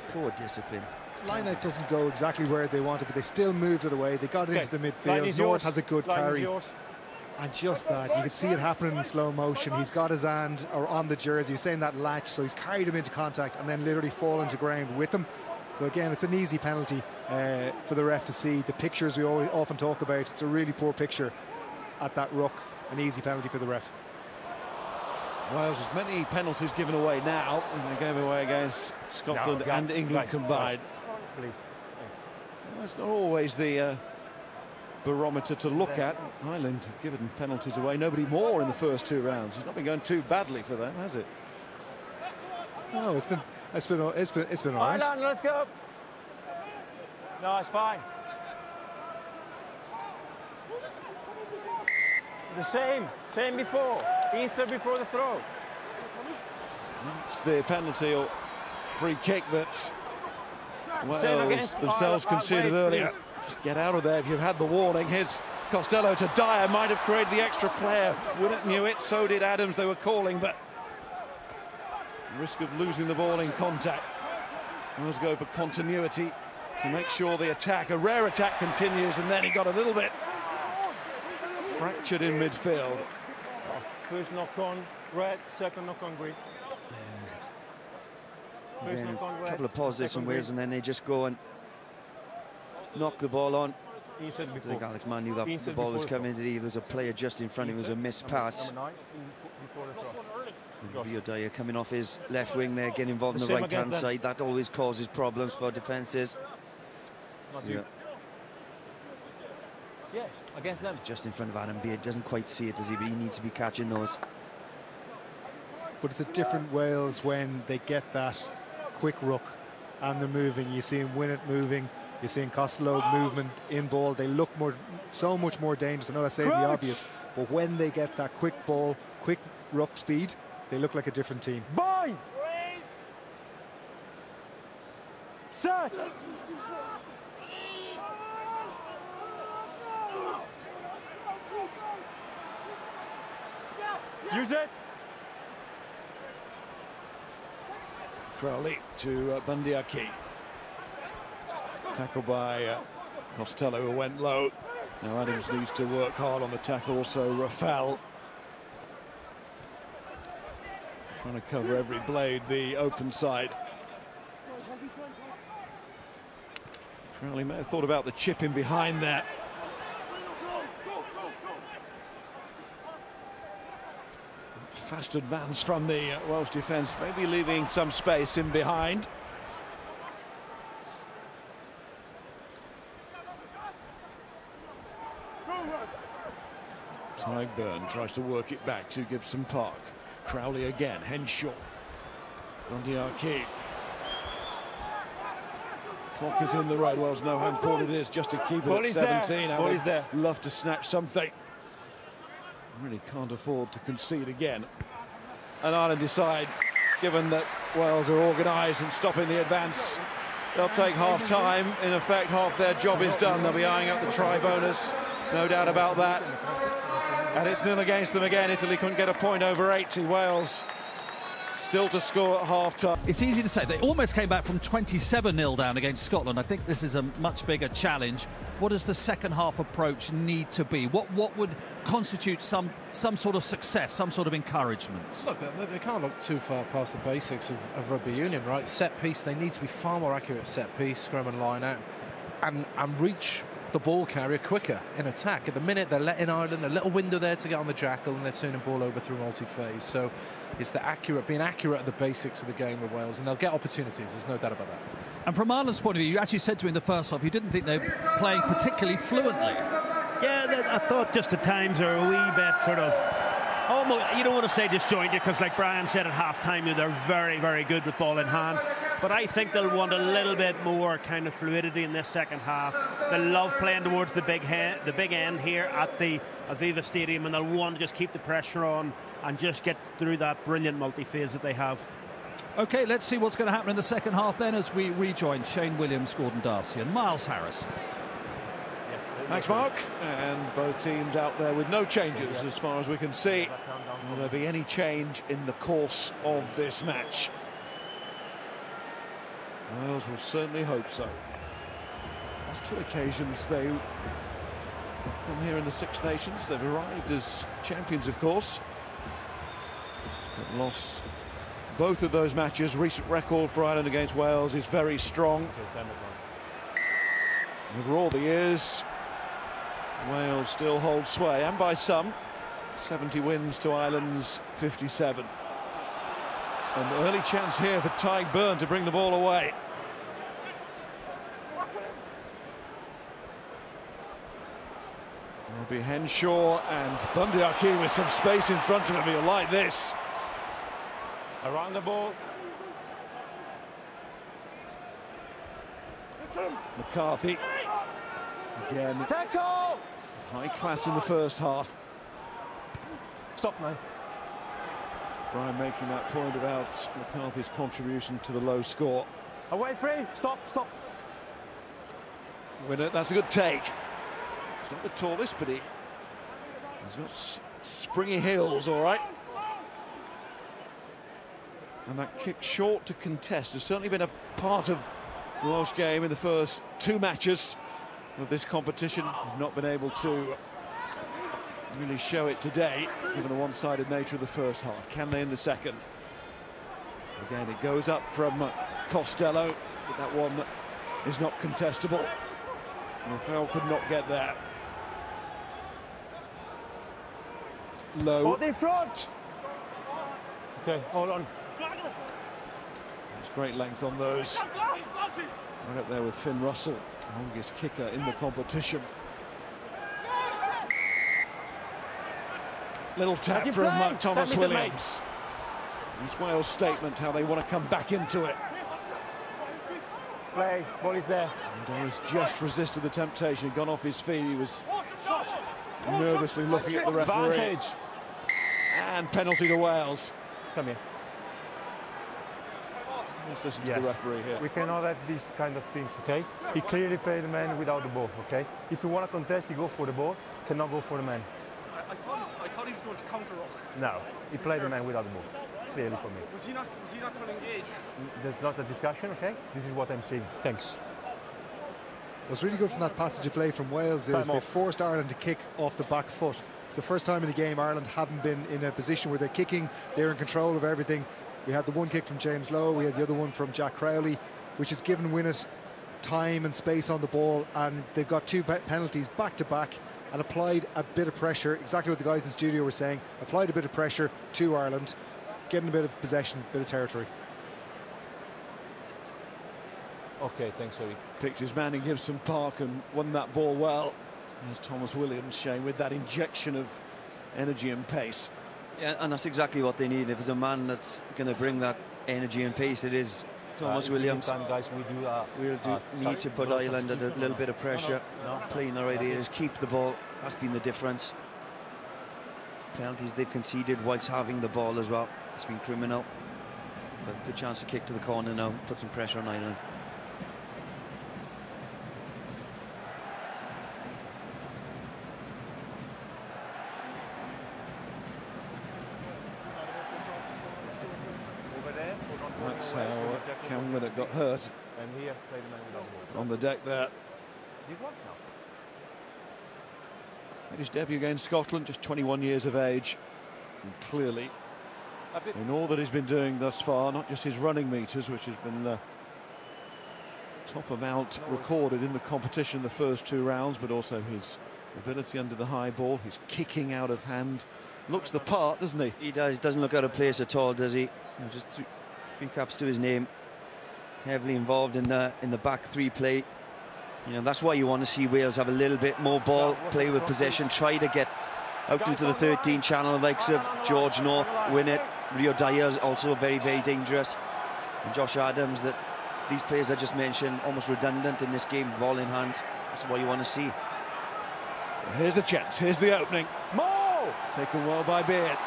poor discipline. Line-out doesn't go exactly where they wanted, but they still moved it away. They got it into the Line midfield. is North yours. has a good Line is carry. yours. And just that, you could see it happening in slow motion. He's got his hand or on the jersey, he's saying that latch, so he's carried him into contact and then literally fallen to ground with him. So again, it's an easy penalty for the ref to see. The pictures we often talk about, it's a really poor picture at that ruck. An easy penalty for the ref. Wales has many penalties given away now, and they gave away against Scotland and England combined. Well, that's not always the barometer to look at. Ireland have given penalties away, nobody more in the first 2 rounds. It's not been going too badly for them, has it? No, it's been all right. Ireland, let's go. No, it's fine. The same before. Insert before the throw. It's the penalty or free kick that Wales themselves conceded earlier. Just get out of there if you've had the warning. Here's Costello to Dyer, might have created the extra player. Willett knew it, so did Adams. They were calling, but risk of losing the ball in contact. Wales go for continuity to make sure the attack, a rare attack, continues, and then he got a little bit fractured in midfield. First knock on red, second knock on green. First knock on red. A couple of pauses from Wales, and then they just go and knock the ball on. I think Alex Mann knew that the ball was coming. There was a player just in front of him. It was a missed pass. Rio Dyer coming off his left wing there, getting involved in the right-hand side. That always causes problems for defences. Yeah. Yes, against them. Just in front of Adam Beard, doesn't quite see it, does he? But he needs to be catching those. But it's a different Wales when they get that quick ruck and they're moving. You see him win it moving. You're seeing Costello movement in ball. They look so much more dangerous. I know that's saying the obvious, but when they get that quick ball, quick ruck speed, they look like a different team. Bind! Set! Use it! Crowley to Bundyaki. Tackle by Costello, who went low. Now Adams needs to work hard on the tackle. Also Rafal trying to cover every blade, the open side. Crowley may have thought about the chip in behind there. Fast advance from the Welsh defence, maybe leaving some space in behind. Tyg Burn tries to work it back to Gibson Park. Crowley again, Henshaw. Bundyaki. Clock is in the right. Wales know how important it is just to keep it at 17. Ball is there. Love to snatch something. Really can't afford to concede again. And Ireland decide, given that Wales are organised and stopping the advance, they'll take half-time. In effect, half their job is done. They'll be eyeing up the try bonus, no doubt about that. And it's nil against them again. Italy couldn't get a point over 80. Wales still to score at half-time. It's easy to say. They almost came back from 27-0 down against Scotland. I think this is a much bigger challenge. What does the second half approach need to be? What would constitute some sort of success, some sort of encouragement? Look, they can't look too far past the basics of rugby union, right? Set piece, they need to be far more accurate at set piece, scrum and line out, and reach the ball carrier quicker in attack. At the minute, they're letting Ireland a little window there to get on the jackal, and they're turning the ball over through multi-phase. So it's being accurate at the basics of the game with Wales, and they'll get opportunities, there's no doubt about that. And from Ireland's point of view, you actually said to me in the first half you didn't think they were playing particularly fluently. Yeah, I thought just at times are a wee bit sort of almost, you don't want to say disjointed, because like Brian said at half-time, they're very, very good with ball in hand. But I think they'll want a little bit more kind of fluidity in this second half. They love playing towards the big end here at the Aviva Stadium, and they'll want to just keep the pressure on and just get through that brilliant multi-phase that they have. OK, let's see what's going to happen in the second half then as we rejoin Shane Williams, Gordon Darcy and Miles Harris. Thanks, Mark. And both teams out there with no changes as far as we can see. Will there be any change in the course of this match? Wales will certainly hope so. Last two occasions they have come here in the Six Nations. They've arrived as champions, of course, but lost both of those matches. Recent record for Ireland against Wales is very strong. Over all the years, Wales still hold sway, and by some. 70 wins to Ireland's 57. An early chance here for Tadhg Beirne to bring the ball away. It'll be Henshaw and Bundee Aki with some space in front of him. He'll like this. Around the ball. McCarthy. Again. Tackle! High class in the first half. Stop now. Brian making that point about McCarthy's contribution to the low score. Away free. Stop, stop. Winner, that's a good take. He's not the tallest, but he's got springy heels, all right. And that kick short to contest has certainly been a part of the Welsh game in the first 2 matches of this competition. Not been able to really show it today, given the one-sided nature of the first half. Can they in the second? Again, it goes up from Costello, but that one is not contestable. Rafael could not get there. Low. Hold in front. Okay, hold on. It's great length on those. Right up there with Finn Russell, longest kicker in the competition. Little tap from Thomas Williams. It's Wales' statement how they want to come back into it. Play, ball is there. And Doris just resisted the temptation. He'd gone off his feet. He was nervously looking at the referee. Advantage. And penalty to Wales. Come here. Let's listen to the referee here. We cannot have these kind of things, okay? He clearly played the man without the ball, okay? If you want to contest, you go for the ball. Cannot go for the man. I thought he was going to counter-rock. No, he played the man without the ball. Clearly for me. Was he not trying to engage? There's not a discussion, okay? This is what I'm seeing. Thanks. What's really good from that passage of play from Wales is they forced Ireland to kick off the back foot. It's the first time in the game Ireland haven't been in a position where they're kicking, they're in control of everything. We had the one kick from James Lowe, we had the other one from Jack Crowley, which has given Winnett time and space on the ball, and they've got 2 penalties back to back and applied a bit of pressure, exactly what the guys in the studio were saying, applied a bit of pressure to Ireland, getting a bit of possession, a bit of territory. Okay, thanks, sorry. Picked his man in Gibson Park and won that ball well. There's Thomas Williams, Shane, with that injection of energy and pace. Yeah, and that's exactly what they need. If there's a man that's going to bring that energy and pace, it is Thomas Williams. Time, guys, We'll need to put Ireland under a little bit of pressure. Playing the right areas, keep the ball. That's been the difference. Penalties they've conceded whilst having the ball as well. It's been criminal. But good chance to kick to the corner now, put some pressure on Ireland. That's how Cam Winnett got hurt. And here, played the man without the ball. On the deck there. This one? No. Made his debut against Scotland, just 21 years of age. And clearly, in all that he's been doing thus far, not just his running meters, which has been the top amount recorded in the competition the first 2 rounds, but also his ability under the high ball, his kicking out of hand. Looks the part, doesn't he? He does. Doesn't look out of place at all, does he? Just 3 caps to his name. Heavily involved in the back 3 play. You know, that's why you want to see Wales have a little bit more ball, play with possession, try to get out into the 13 channel, likes of George North, Winnett, Rio Dyer's also very, very dangerous. And Josh Adams, that these players I just mentioned, almost redundant in this game, ball in hand. That's what you want to see. Here's the chance, here's the opening. Mo! Taken well by Beard.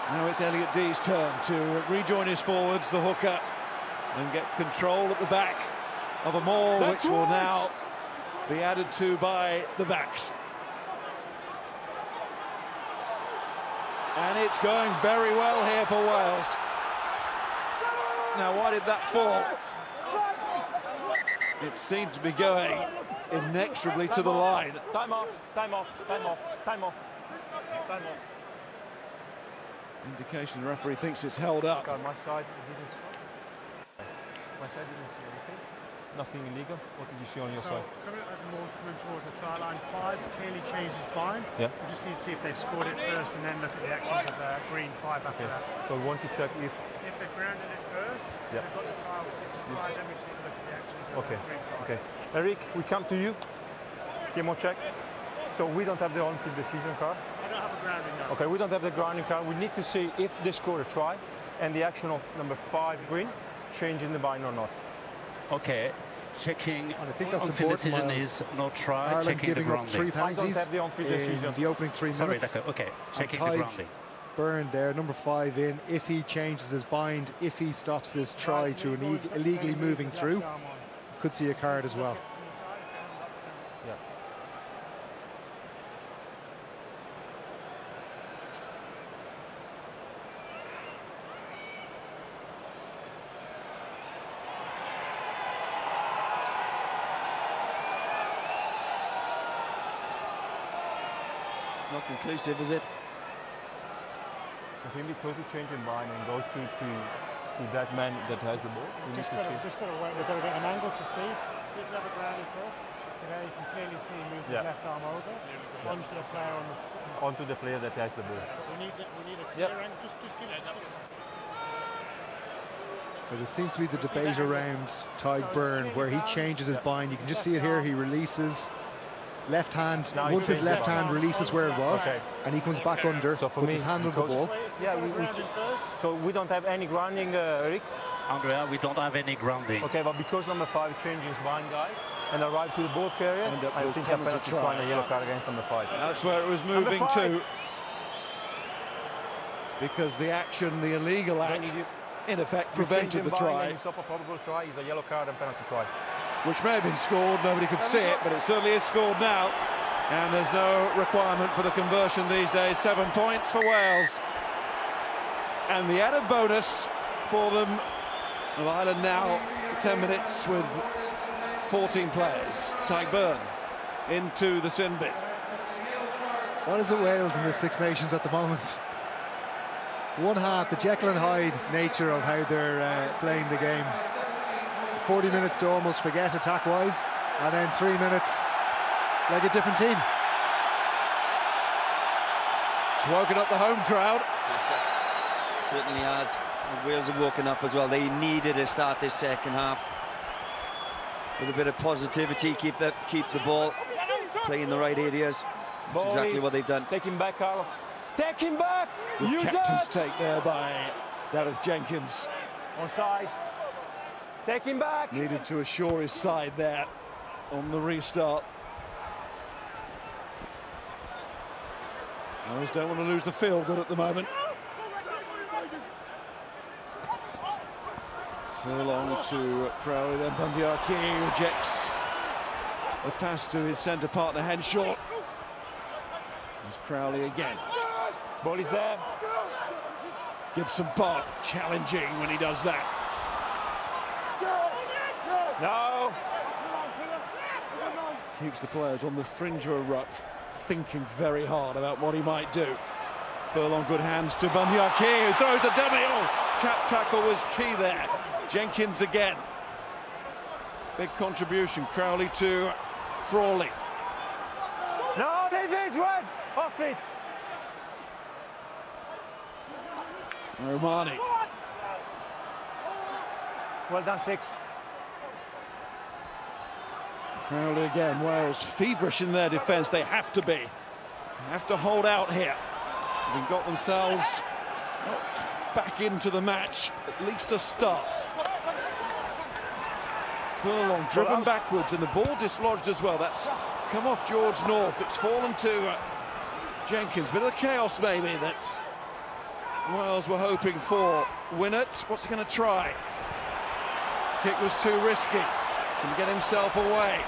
Now it's Elliot Dee's turn to rejoin his forwards, the hooker, and get control at the back of a maul, which will now be added to by the backs. And it's going very well here for Wales. Now, why did that fall? It seemed to be going inexorably to the line. Time off, time off, time off, time off, time off. Indication the referee thinks it's held up. My side didn't see anything. Nothing illegal. What did you see on your side? As the ball's coming towards the try line, 5 clearly changes bind. Yeah. We just need to see if they've scored it first and then look at the actions of green 5 after that. So we want to check if they've grounded it first, yeah. they've got the try with 6 and try, then we just need to look at the actions of green 5. Okay. Eric, we come to you. Camo check. So we don't have the on-field decision card. I don't have a grounding now. Okay, we don't have the grounding card. We need to see if they score a try and the action of number 5 green changing the bind or not. Okay. Checking and I think that's on-field important. decision is no try. Ireland checking giving the up 3 penalties I don't have the on-field decision. in the opening 3 minutes. Sorry, okay. Checking the grounding. Byrne there, number 5 in. If he changes his bind, if he stops this try through illegally moving through, could see a card as well. Yeah. Not conclusive, is it? I think because he changed his mind and goes to that man that has the ball. Just got to wait. We've got to get an angle to see if we have a grounding first. So there you can clearly see he moves his left arm over onto the player on the onto the player that has the ball. We need a clear angle. Just give us. So there seems to be the debate around Tadhg Beirne where he changes his bind. You can just see it here. He releases left hand. Once his left hand releases where it was, and he comes back under, so puts his hand on the ball. Yeah, so we don't have any grounding, Eric? Andrea, we don't have any grounding. Okay, but because number 5 changes his bind, guys, and arrived to the ball carrier, I think a penalty try and a yellow card against number 5. That's where it was moving to. Because the action, the illegal act, in effect prevented the try. You stop a probable try, is a yellow card and penalty try. Which may have been scored, nobody could see it, but it certainly is scored now. And there's no requirement for the conversion these days. 7 points for Wales. And the added bonus for them, of Ireland now 10 minutes with 14 players. Tadhg Beirne into the sin bin. What is it Wales in the Six Nations at the moment? One half, the Jekyll and Hyde nature of how they're playing the game. 40 minutes to almost forget attack-wise, and then 3 minutes like a different team. It's woken up the home crowd. Certainly has. And Wales have woken up as well. They needed to start this second half with a bit of positivity, keep the ball, play in the right areas. That's exactly what they've done. Take him back, Carl. Take him back! Good captain's take there by Gareth Jenkins. Onside. Take him back! Needed to assure his side there on the restart. Wales don't want to lose the feel good at the moment. Furlong to Crowley, then Bundyaki rejects the pass to his centre partner Henshaw. There's Crowley again. Ball is there. Gibson Park challenging when he does that. No. Keeps the players on the fringe of a ruck, thinking very hard about what he might do. Furlong, good hands to Bundyaki, who throws the dummy. Oh, tap tackle was key there. Jenkins again. Big contribution. Crowley to Frawley. No, David, red. Off it. Romani. Well done, 6. Crowley again. Wales feverish in their defence. They have to be. They have to hold out here. They've got themselves back into the match, at least a start. Furlong driven backwards and the ball dislodged as well. That's come off George North. It's fallen to Jenkins. Bit of the chaos maybe that Wales were hoping for. Winnett, what's he going to try? Kick was too risky. Can get himself away.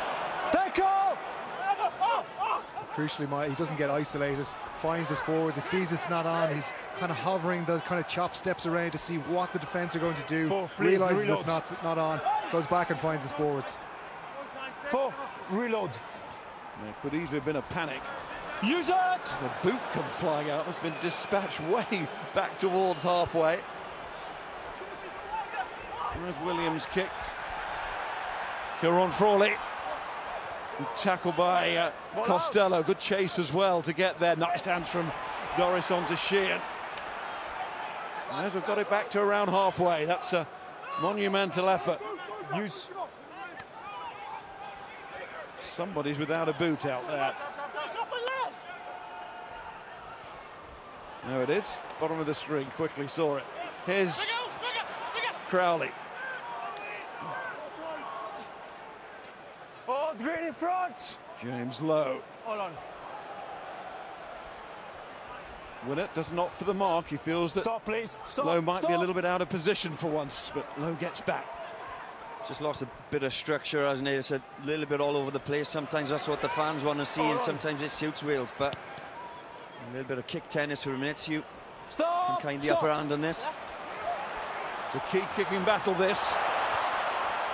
Crucially, he doesn't get isolated. Finds his forwards. He sees it's not on. He's kind of hovering the kind of chop steps around to see what the defence are going to do. Realises it's not on. Goes back and finds his forwards. 4. Reload. There could easily have been a panic. Use it! The boot come flying out. That's been dispatched way back towards halfway. There's Williams' kick. Kieran Frawley. Tackled by Costello. Good chase as well to get there. Nice hands from Doris onto Sheehan. As we've got it back to around halfway. That's a monumental effort. Somebody's without a boot out there. There it is. Bottom of the screen. Quickly saw it. Here's Crowley. Oh, Green in front. James Lowe. Hold on. Winnett does not for the mark. He feels that Stop, please. Stop. Lowe might be a little bit out of position for once, but Lowe gets back. Just lost a bit of structure, hasn't he? It's a little bit all over the place. Sometimes that's what the fans want to see, and sometimes it suits Wales. But a little bit of kick tennis for Minitiu. Stop. Can kind the upper hand on this. It's a key kicking battle, this.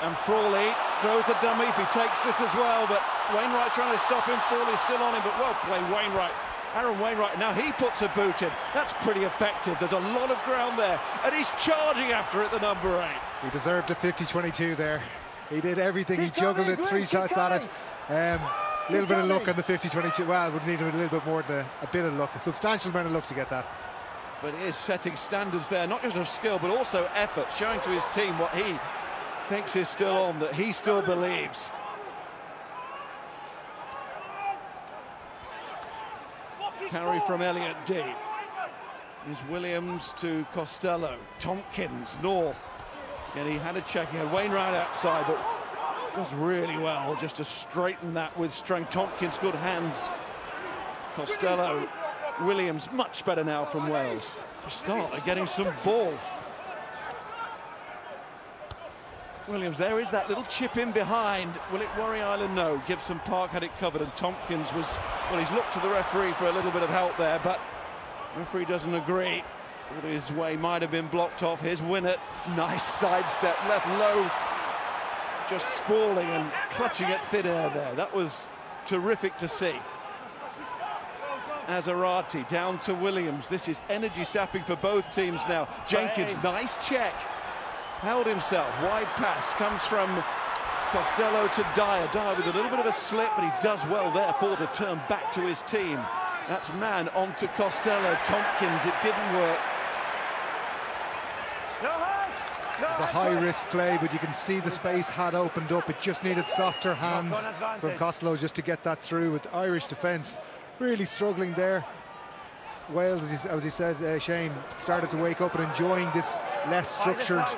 And Frawley throws the dummy if he takes this as well, but Wainwright's trying to stop him. Frawley's still on him, but well played, Wainwright. Aaron Wainwright, now he puts a boot in. That's pretty effective. There's a lot of ground there, and he's charging after it, the number 8. He deserved a 50-22 there. He did everything. He juggled it, 3 shots at it. A little bit of luck on the 50-22. Well, would need a little bit more than a bit of luck. A substantial amount of luck to get that. But he is setting standards there, not just of skill, but also effort, showing to his team what he thinks is still on, that he still believes. Carry from Elliot D. Is Williams to Costello. Tompkins, North. And he had a check. He had Wainwright outside, but does really well just to straighten that with strength. Tompkins, good hands. Costello, Williams, much better now from Wales. For a start, they're getting some ball. Williams, there is that little chip in behind. Will it worry Ireland? No. Gibson Park had it covered, and Tompkins was, well, he's looked to the referee for a little bit of help there, but the referee doesn't agree. Thought his way might have been blocked off. Here's Winnett. Nice sidestep, left low. Just sprawling and clutching at thin air there. That was terrific to see. Azarati down to Williams. This is energy sapping for both teams now. Jenkins, nice check. Held himself, wide pass, comes from Costello to Dyer. Dyer with a little bit of a slip, but he does well therefore to turn back to his team. That's man onto Costello. Tompkins, it didn't work. It was a high-risk play, but you can see the space had opened up. It just needed softer hands from Costello just to get that through, with Irish defence really struggling there. Wales, as he said, Shane, started to wake up and enjoying this less structured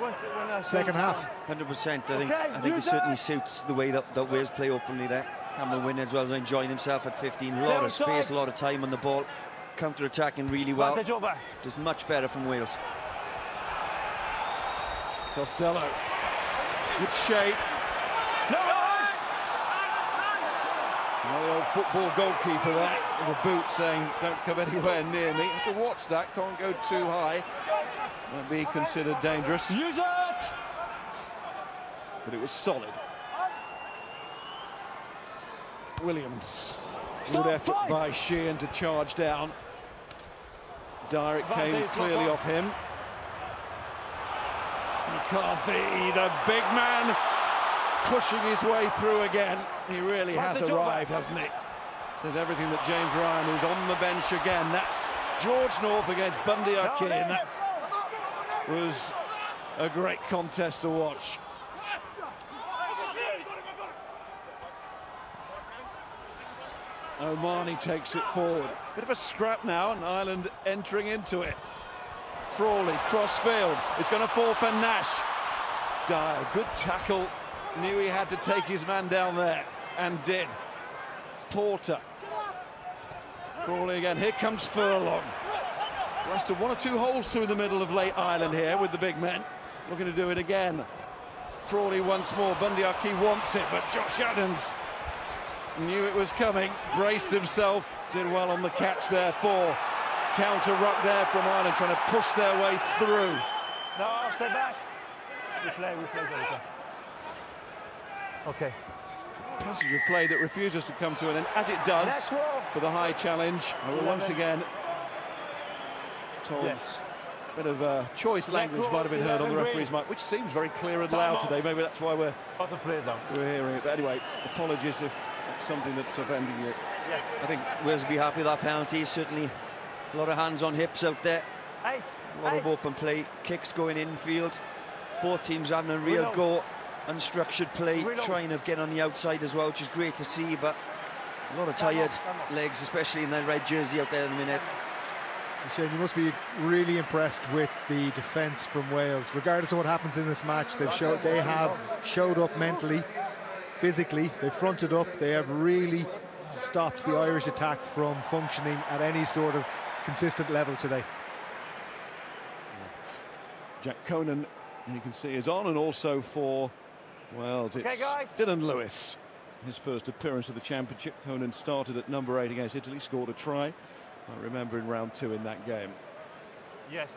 second half. 100%. I think it certainly suits the way that Wales play openly there. Cameron Wynne as well as enjoying himself at 15. A lot of space, a lot of time on the ball. Counter-attacking really well. Just much better from Wales. Costello, good shape. Now the old football goalkeeper there with a boot saying, don't come anywhere near me. You can watch that, can't go too high. Might be considered dangerous. Use it! But it was solid. Williams. Good effort by Sheehan to charge down. Dyer, it came clearly off him. McCarthy, the big man, pushing his way through again. He really has arrived, hasn't he? Says everything that James Ryan, who's on the bench again. That's George North against Bundee Aki, and that was a great contest to watch. O'Mahony takes it forward. Bit of a scrap now, and Ireland entering into it. Frawley, cross-field. It's going to fall for Nash. Dyer, good tackle. Knew he had to take his man down there, and did. Porter. Crawley again. Here comes Furlong. Blasted 1 or 2 holes through the middle of late Ireland here with the big men. Looking to do it again. Frawley once more. Bundee Aki wants it, but Josh Adams knew it was coming. Braced himself. Did well on the catch there for counter ruck there from Ireland, trying to push their way through. No, stay back. We play. Okay. Passage of play that refuses to come to an end, as it does for the high challenge. I will once again told bit of choice language might have been heard on the referee's mic, which seems very clear and loud today. Maybe that's why we're hearing it. But anyway, apologies if it's something that's offending you. Yes. I think Wales will be happy with that penalty. Certainly a lot of hands on hips out there. A lot of open play, kicks going infield. Both teams having a real go. Unstructured play, trying to get on the outside as well, which is great to see, but a lot of tired legs, especially in that red jersey out there in a minute. Shane, you must be really impressed with the defence from Wales. Regardless of what happens in this match, they have showed up mentally, physically. They fronted up. They have really stopped the Irish attack from functioning at any sort of consistent level today. Jack Conan, you can see, is on, and also for Wales, it's Dylan Lewis. His first appearance of the championship. Conan started at number 8 against Italy, scored a try. I remember in round 2 in that game. Yes.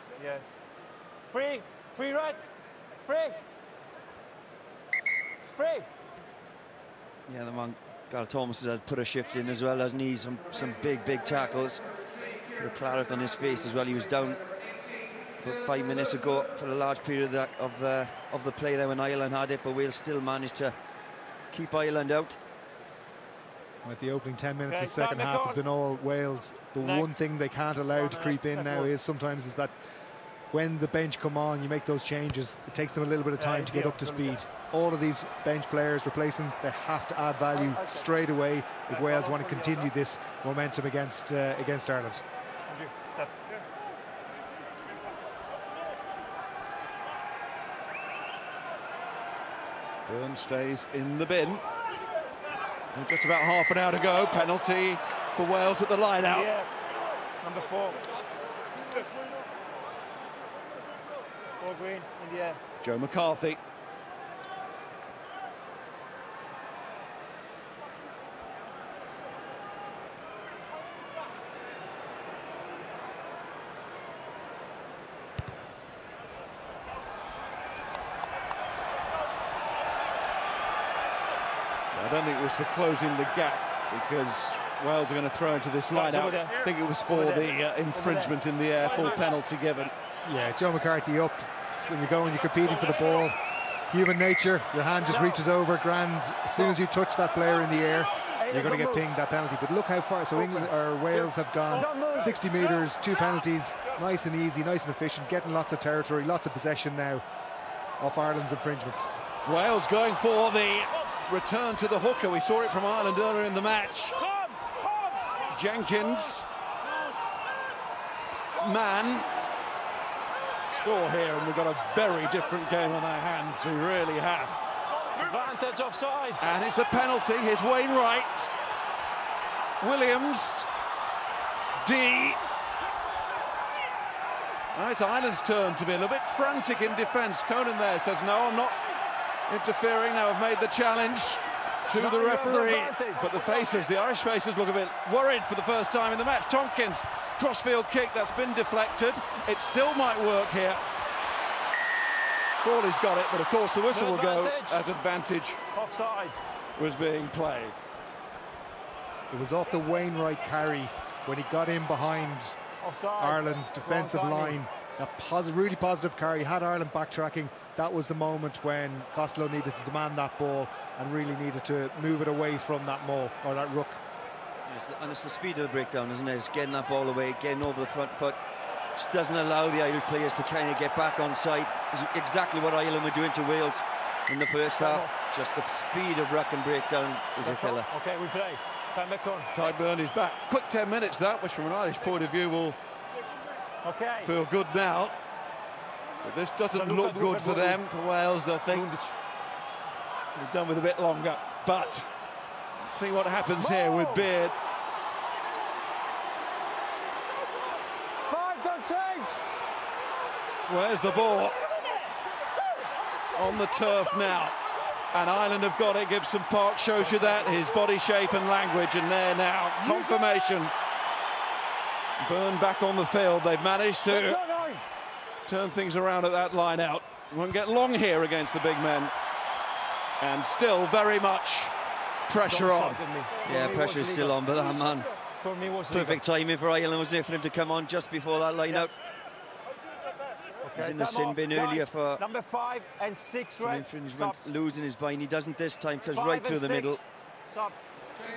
Free right. Free. Yeah, the man, Gareth Thomas has put a shift in as well, hasn't he? Some big tackles. Put a claret on his face as well. He was down about 5 minutes ago for a large period of the play there when Ireland had it, but Wales still managed to keep Ireland out. With the opening 10 minutes of the second half has been all Wales. The one thing they can't allow to creep in now is that when the bench come on, you make those changes, it takes them a little bit of time to get up to speed. All of these bench players, replacements, they have to add value straight away if Wales want to continue this momentum against Ireland. Byrne stays in the bin. And just about half an hour to go. Penalty for Wales at the line-out. Yeah. Number 4. 4 green in the air. Joe McCarthy. I don't think it was for closing the gap, because Wales are going to throw into this line-out. I think it was for the infringement in the air, full penalty given. Yeah, Joe McCarthy up. When you're competing for the ball, human nature, your hand just reaches over, grand. As soon as you touch that player in the air, you're going to get pinged that penalty. But look how far, so Wales have gone 60 metres, 2 penalties, nice and easy, nice and efficient, getting lots of territory, lots of possession now off Ireland's infringements. Wales going for the return to the hooker. We saw it from Ireland earlier in the match. Jenkins, Mann, score here, and we've got a very different game on our hands. We really have. Advantage offside. And it's a penalty. Here's Wainwright, Williams, D. Now it's Ireland's turn to be a little bit frantic in defence. Conan there says, no, I'm not interfering. Now I've made the challenge to the referee, but the Irish faces look a bit worried for the first time in the match. Tompkins, crossfield kick, that's been deflected. It still might work here. Crawley's got it, but of course the whistle will go as advantage. Offside Was being played. It was off the Wainwright carry when he got in behind Ireland's defensive line. That really positive carry had Ireland backtracking. That was the moment when Costello needed to demand that ball and really needed to move it away from that maul, or that ruck. And it's the speed of the breakdown, isn't it? It's getting that ball away, getting over the front foot. Just doesn't allow the Irish players to kind of get back on side. It's exactly what Ireland were doing to Wales in the first half. Just the speed of ruck and breakdown is a killer. Okay, we play. Ty Byrne is back. Quick 10 minutes that, which from an Irish point of view will feel good now. But this doesn't look good for them, for Wales, I think. We've done with a bit longer, but see what happens here with Beard. 5, don't change. Where's the ball? On the turf now. And Ireland have got it. Gibson Park shows you that, his body shape and language, and there now, confirmation. Byrne back on the field. They've managed to turn things around at that line out. Won't get long here against the big men. And still very much pressure on. Yeah, pressure is still on, but that man, perfect timing for Ireland, wasn't it, for him to come on just before that line out. He's in the sin bin earlier for number 5 and 6 red. infringement, losing his bind. He doesn't this time because 5 right through and the middle. 6. Subs.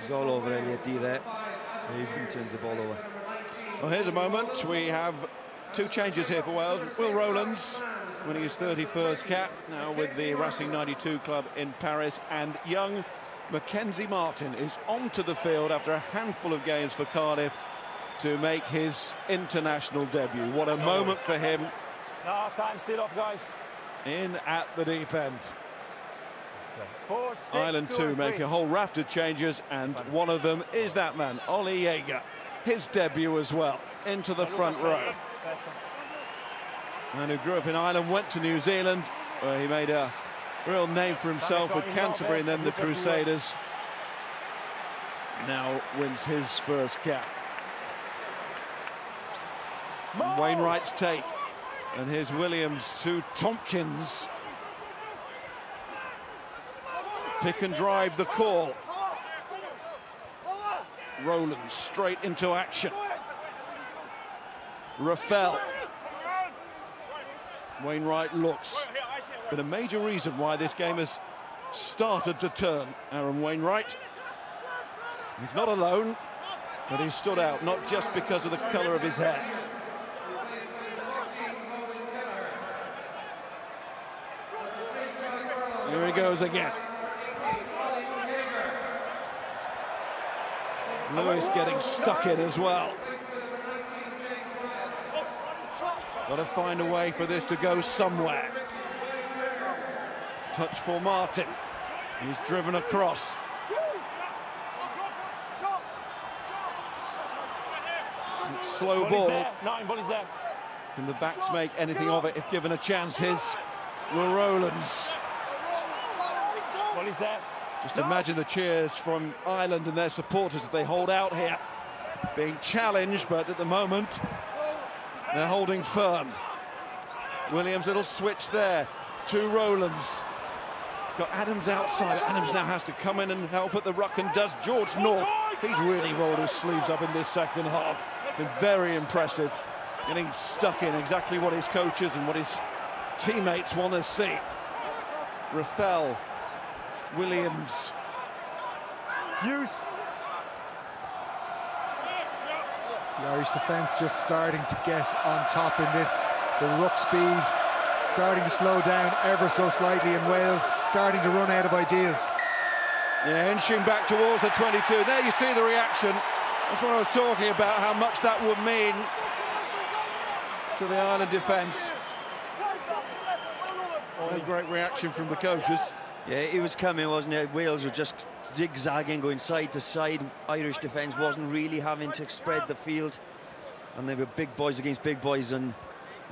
He's all over Elliot D there. He turns the ball over. Well, here's a moment. We have 2 changes here for Wales. Will Rowlands winning his 31st cap, now with the Racing 92 club in Paris, and young Mackenzie Martin is onto the field after a handful of games for Cardiff to make his international debut. What a moment for him. No, time still off, guys. In at the deep end. 4, 6, Ireland 2 make a whole raft of changes, and one of them is that man, Ollie Jaeger. His debut as well, into the front row. And who grew up in Ireland, went to New Zealand, where he made a real name for himself with Canterbury and then the Crusaders. Now wins his first cap. And Wainwright's take. And here's Williams to Tompkins. Pick and drive the call. Rowland straight into action. Rafael. Wainwright looks. Been a major reason why this game has started to turn. Aaron Wainwright. He's not alone, but he stood out, not just because of the colour of his hair. Here he goes again. Lewis getting stuck in as well. Got to find a way for this to go somewhere. Touch for Martin. He's driven across. It's slow ball. 9 ball is there. Can the backs make anything of it if given a chance? Here's Will Rowlands. Ball is there. Just imagine the cheers from Ireland and their supporters as they hold out here. Being challenged, but at the moment, they're holding firm. Williams, little switch there to Rowlands. He's got Adams outside. Adams now has to come in and help at the ruck, and does George North. He's really rolled his sleeves up in this second half. Been very impressive. Getting stuck in exactly what his coaches and what his teammates want to see. Rafael. Williams. Hughes. The Irish defence just starting to get on top in this. The ruck speed starting to slow down ever so slightly, and Wales starting to run out of ideas. Yeah, inching back towards the 22. There you see the reaction. That's what I was talking about, how much that would mean to the Ireland defence. A great reaction from the coaches. Yeah, he was coming, wasn't it? Wales were just zigzagging, going side to side. Irish defence wasn't really having to spread the field. And they were big boys against big boys, and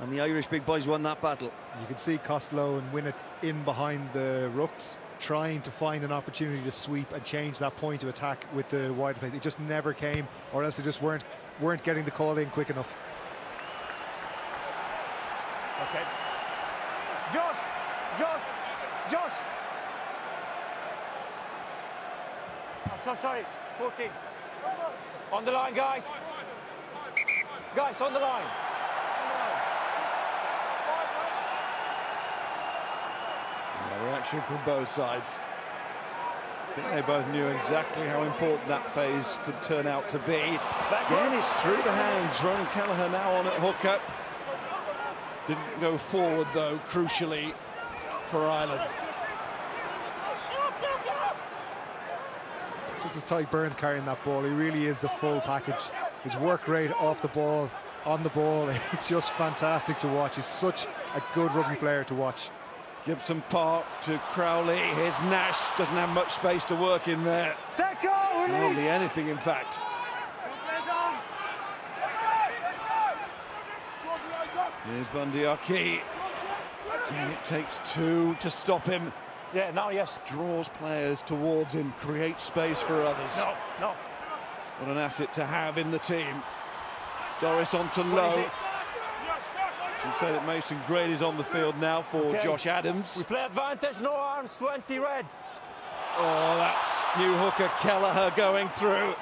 the Irish big boys won that battle. You can see Costello and Winnett in behind the rucks, trying to find an opportunity to sweep and change that point of attack with the wide play. It just never came, or else they just weren't getting the call in quick enough. Okay. Josh! I'm so sorry. 14. On the line, guys. Guys, on the line. Yeah, reaction from both sides. I think they both knew exactly how important that phase could turn out to be. Again, it's through the hands. Ronan Kelleher now on at hooker. Didn't go forward, though, crucially, for Ireland. Just as Tyke Burns carrying that ball, he really is the full package. His work rate off the ball, on the ball, it's just fantastic to watch. He's such a good rugby player to watch. Gibson Park to Crowley. Here's Nash, doesn't have much space to work in there. Hardly anything, in fact. Here's Bundy Aki. Again, it takes 2 to stop him. Yeah, now yes. Draws players towards him, creates space for others. No. What an asset to have in the team. Doris on to Lowe. Should say that Mason Grady is on the field now for Josh Adams. We play advantage, no arms, 20 red. Oh, that's new hooker Kelleher going through.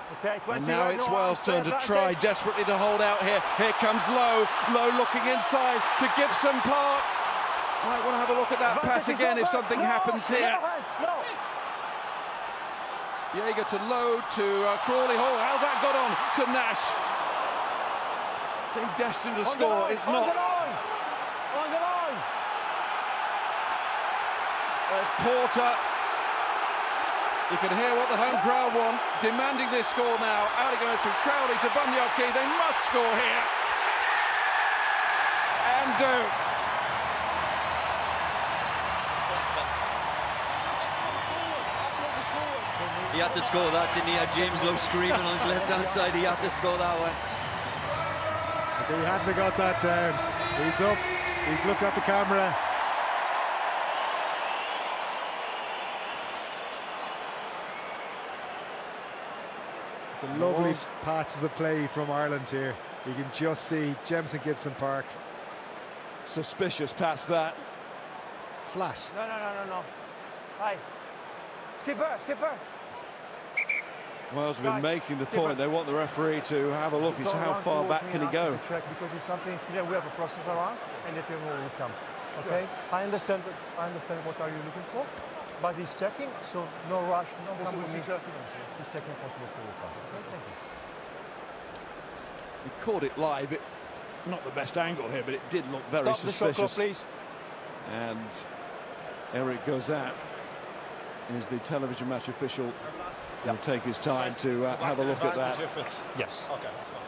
Okay, 20. And now it's Wales' turn to try desperately to hold out here. Here comes Lowe. Lowe looking inside to Gibson Park. Might want to have a look at that pass again if something happens here. Jaeger to Lowe to Crawley. Oh, how's that got on to Nash? Seemed destined to score. It's not. On the line. There's Porter. You can hear what the home crowd want, demanding this score now. Out it goes from Crowley to Bundyaki. They must score here. And do. He had to score that, didn't he? Had James Lowe screaming on his left-hand side. He had to score that one. If he hadn't got that down, he's up. He's looked at the camera. It's a lovely patches of play from Ireland here. You can just see Jemison Gibson Park. Suspicious pass that. Flat. No. Hey. Skipper. Wales have been making the point. They want the referee to have a look. It's how far back can he go? Check because it's something here. We have a process around, and if you will come. Okay. Yeah. I understand what are you looking for, but he's checking, so no rush. No. He's checking possible for your pass. Okay. Thank you. He caught it live. Not the best angle here, but it did look very suspicious. Stop the shot clock, please. And Eric Gozat is the television match official. He'll take his time to have a look at that. Yes. Okay, that's fine.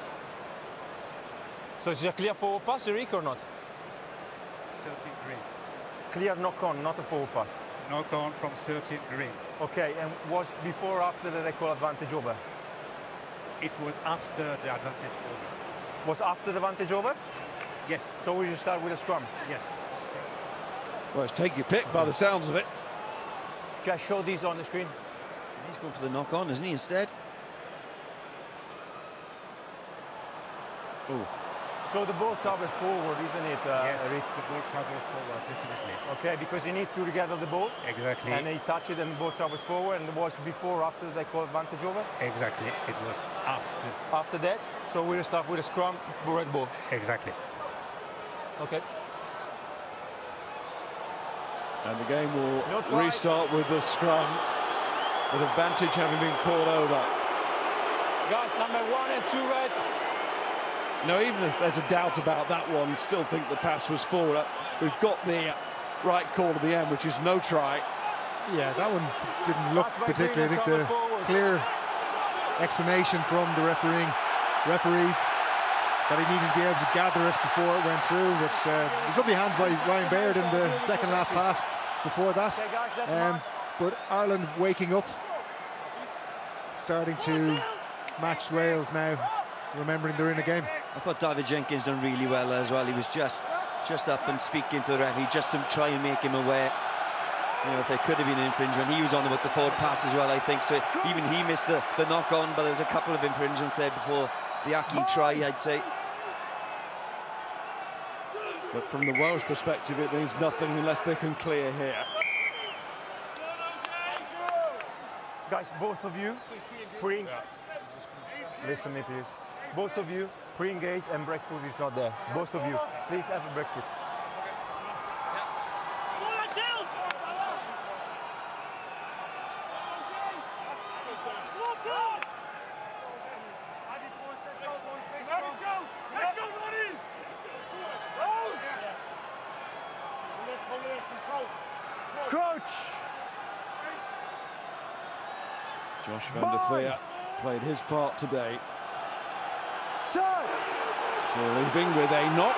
So is it a clear forward pass, Eric, or not? 13 green. Clear knock on, not a forward pass. Knock on from 13 green. Okay, and was before or after the call advantage over? It was after the advantage over. Was after the advantage over? Yes. So will you start with a scrum? Yes. Well, it's take your pick by the sounds of it. Just show these on the screen. He's going for the knock-on, isn't he, instead? Oh. So the ball travels forward, isn't it, yes, Eric? the ball travels forward, definitely. Okay, because you need to gather the ball. Exactly. And he touched it and the ball travels forward, and it was before or after they call advantage over? Exactly, it was after. After that, so we'll start with a scrum, red ball. Exactly. Okay. And the game will restart with the scrum, with advantage having been called over. Guys, number 1 and 2 red. No, even if there's a doubt about that one, still think the pass was forward. We've got the right call to the end, which is no try. Yeah, that one didn't look particularly. I think the clear explanation from the referees that he needed to be able to gather it before it went through. But it was lovely hands by Ryan Baird in the second last pass before that. But Ireland waking up, starting to match Wales now, remembering they're in a game. I thought David Jenkins done really well as well. He was just up and speaking to the referee, just to try and make him aware. You know, if there could have been an infringement. He was on about the forward pass as well, I think. So even he missed the knock-on, but there was a couple of infringements there before the Aki try, I'd say. But from the Welsh perspective, it means nothing unless they can clear here. Guys, both of you, listen me please. Both of you, pre-engage and break foot is not there. Both of you, please have a break foot. Crouch! Josh van der Fleer played his part today. They're leaving with a knock.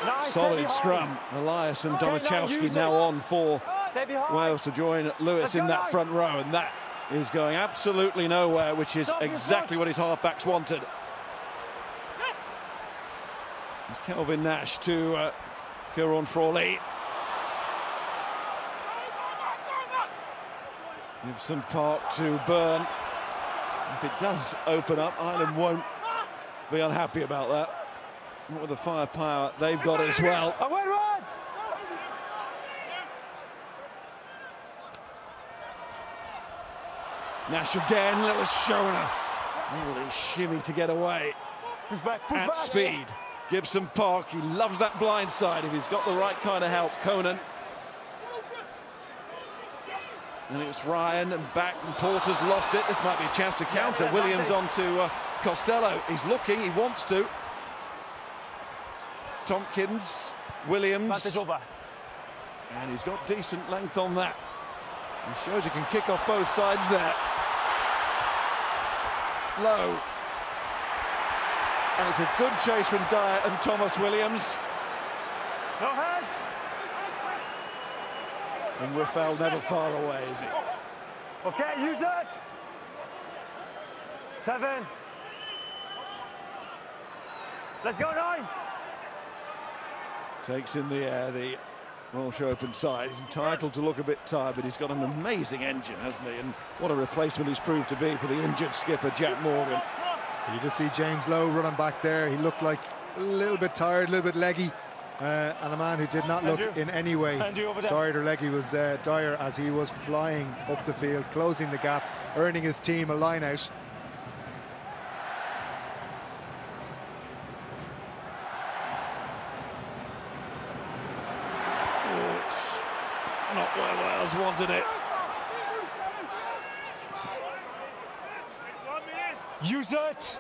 Nice, solid scrum. Elias and Domachowski now on for Wales to join Lewis in that front row, and that is going absolutely nowhere, which is exactly what his halfbacks wanted. It's Kelvin Nash to Kieran Frawley. Gibson Park to Byrne. If it does open up, Ireland won't be unhappy about that. Not with the firepower they've got as well. Nash again, little Shona. Really shimmy to get away. Push back, At speed. Gibson Park, he loves that blind side if he's got the right kind of help. Conan. And it's Ryan and back, and Porter's lost it. This might be a chance to counter. Williams on to Costello. He's looking, he wants to. Tompkins, Williams. And he's got decent length on that. He shows he can kick off both sides there. Low. And it's a good chase from Dyer and Thomas Williams. No hands. And Rafael never far away, is he? Okay, use it. 7. Let's go 9. Takes in the air the Welsh Open side. He's entitled to look a bit tired, but he's got an amazing engine, hasn't he? And what a replacement he's proved to be for the injured skipper, Jack Morgan. You just see James Lowe running back there. He looked like a little bit tired, a little bit leggy. And a man who did not look in any way tired or leggy was Dyer, as he was flying up the field, closing the gap, earning his team a line out. Oh, it's not where Wales wanted it. Use it.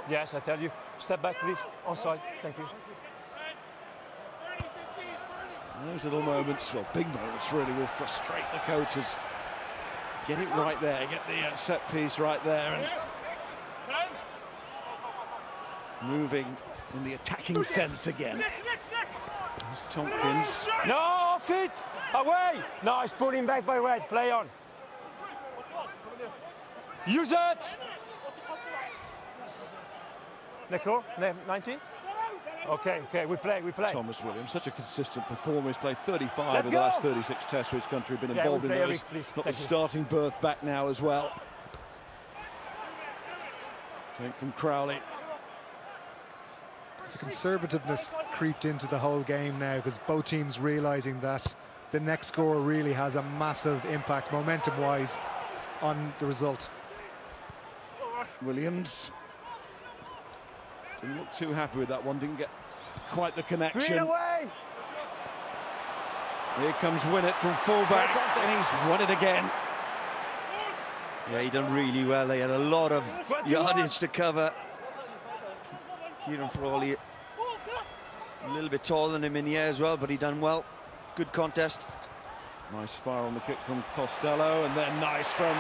Yes, I tell you. Step back, please. Onside. Thank you. Those little moments, well, big moments really, will frustrate the coaches. Get it right there, get the set piece right there, and moving in the attacking sense again. There's Tompkins. No, off it! Away! Nice, pulling back by Red. Play on. Use it! Nico, 19? Okay, we play. Thomas Williams, such a consistent performer. He's played 35 of the last 36 tests for his country, been involved in those. Got the starting berth back now as well. Take from Crowley. It's a conservativeness creeped into the whole game now, because both teams realising that the next score really has a massive impact, momentum-wise, on the result. Williams didn't look too happy with that one, didn't get quite the connection. Here comes Winnett from fullback, and he's won it again. Yeah, he done really well. They had a lot of yardage to cover. Kieran Frawley a little bit taller than him in the air as well, but he done well. Good contest. Nice spiral on the kick from Costello, and then nice from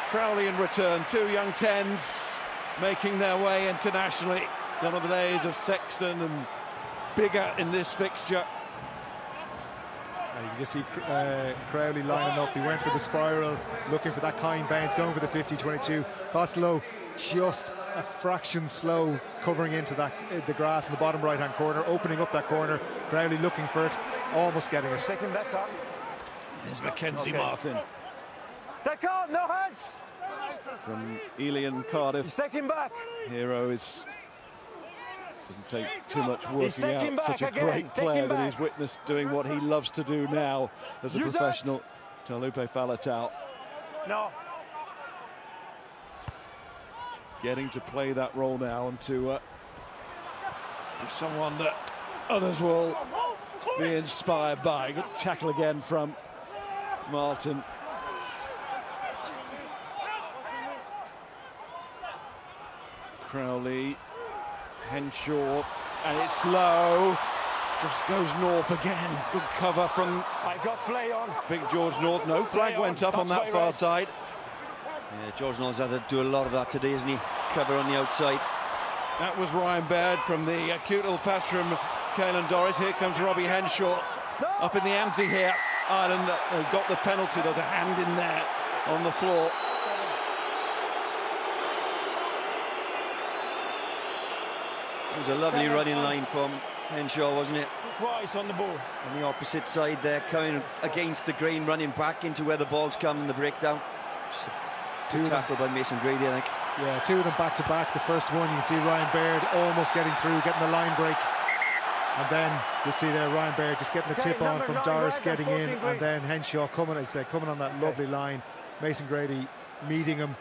Crowley in return. Two young tens making their way internationally. Gone are the days of Sexton and Bigger in this fixture. You can just see Crowley lining up. He went for the spiral, looking for that kind bounce, going for the 50-22. Costello just a fraction slow, covering into that the grass in the bottom right-hand corner, opening up that corner. Crowley looking for it, almost getting it. Taking back up. There's Mackenzie Martin. Take on, no hands! From Elian Cardiff. He's taking back. Hero doesn't take too much working out. Such a great player that he's witnessed doing what he loves to do now as a professional. Taulupe Faletau. No. Getting to play that role now, and to be someone that others will be inspired by. Good tackle again from Martin. Crowley, Henshaw, and it's low. Just goes north again. Good cover from I got play on. Big George North. No flag went up on that far side. Yeah, George North's had to do a lot of that today, isn't he? Cover on the outside. That was Ryan Baird from the acute little pass from Caelan Doris. Here comes Robbie Henshaw up in the ante here. Ireland got the penalty. There's a hand in there on the floor. It was a lovely running line from Henshaw, wasn't it? Twice on the ball. On the opposite side there, coming against the grain, running back into where the ball's come in the breakdown. It's a tackle by Mason Grady, I think. Yeah, two of them back to back. The first one, you see Ryan Baird almost getting through, getting the line break. And then you see there Ryan Baird just getting the tip on from Doris getting in, and then Henshaw coming, as I said, coming on that lovely line. Mason Grady meeting him.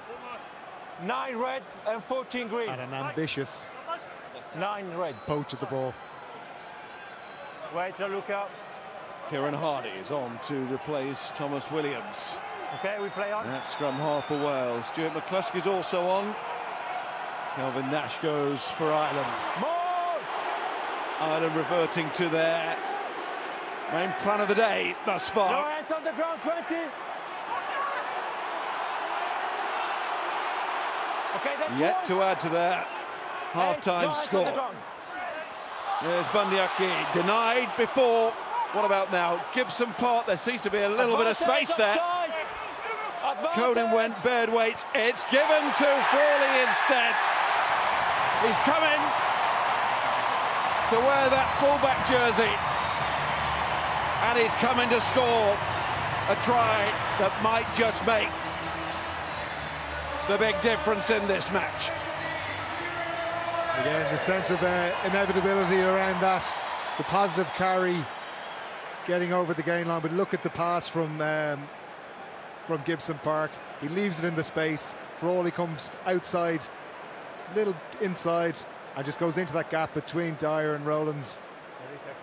9 red and 14 green. And an ambitious 9 red. poach at the ball. Wait, look out. Kieran Hardy is on to replace Thomas Williams. Okay, we play on. That's scrum half for Wales. Stuart McCluskey's also on. Kelvin Nash goes for Ireland. More! Ireland reverting to their main plan of the day thus far. No hands on the ground, 20. Okay, that's Yet once. to add to their half-time score. There's Bundyaki, denied before. What about now? Gibson Park, there seems to be a little bit of space there. Conan went, Baird waits. It's given to Frawley instead. He's coming to wear that fullback jersey. And he's coming to score a try that might just make the big difference in this match. Again, the sense of inevitability around that. The positive carry getting over the gain line, but look at the pass from Gibson Park. He leaves it in the space. Frawley comes outside, little inside, and just goes into that gap between Dyer and Rowlands.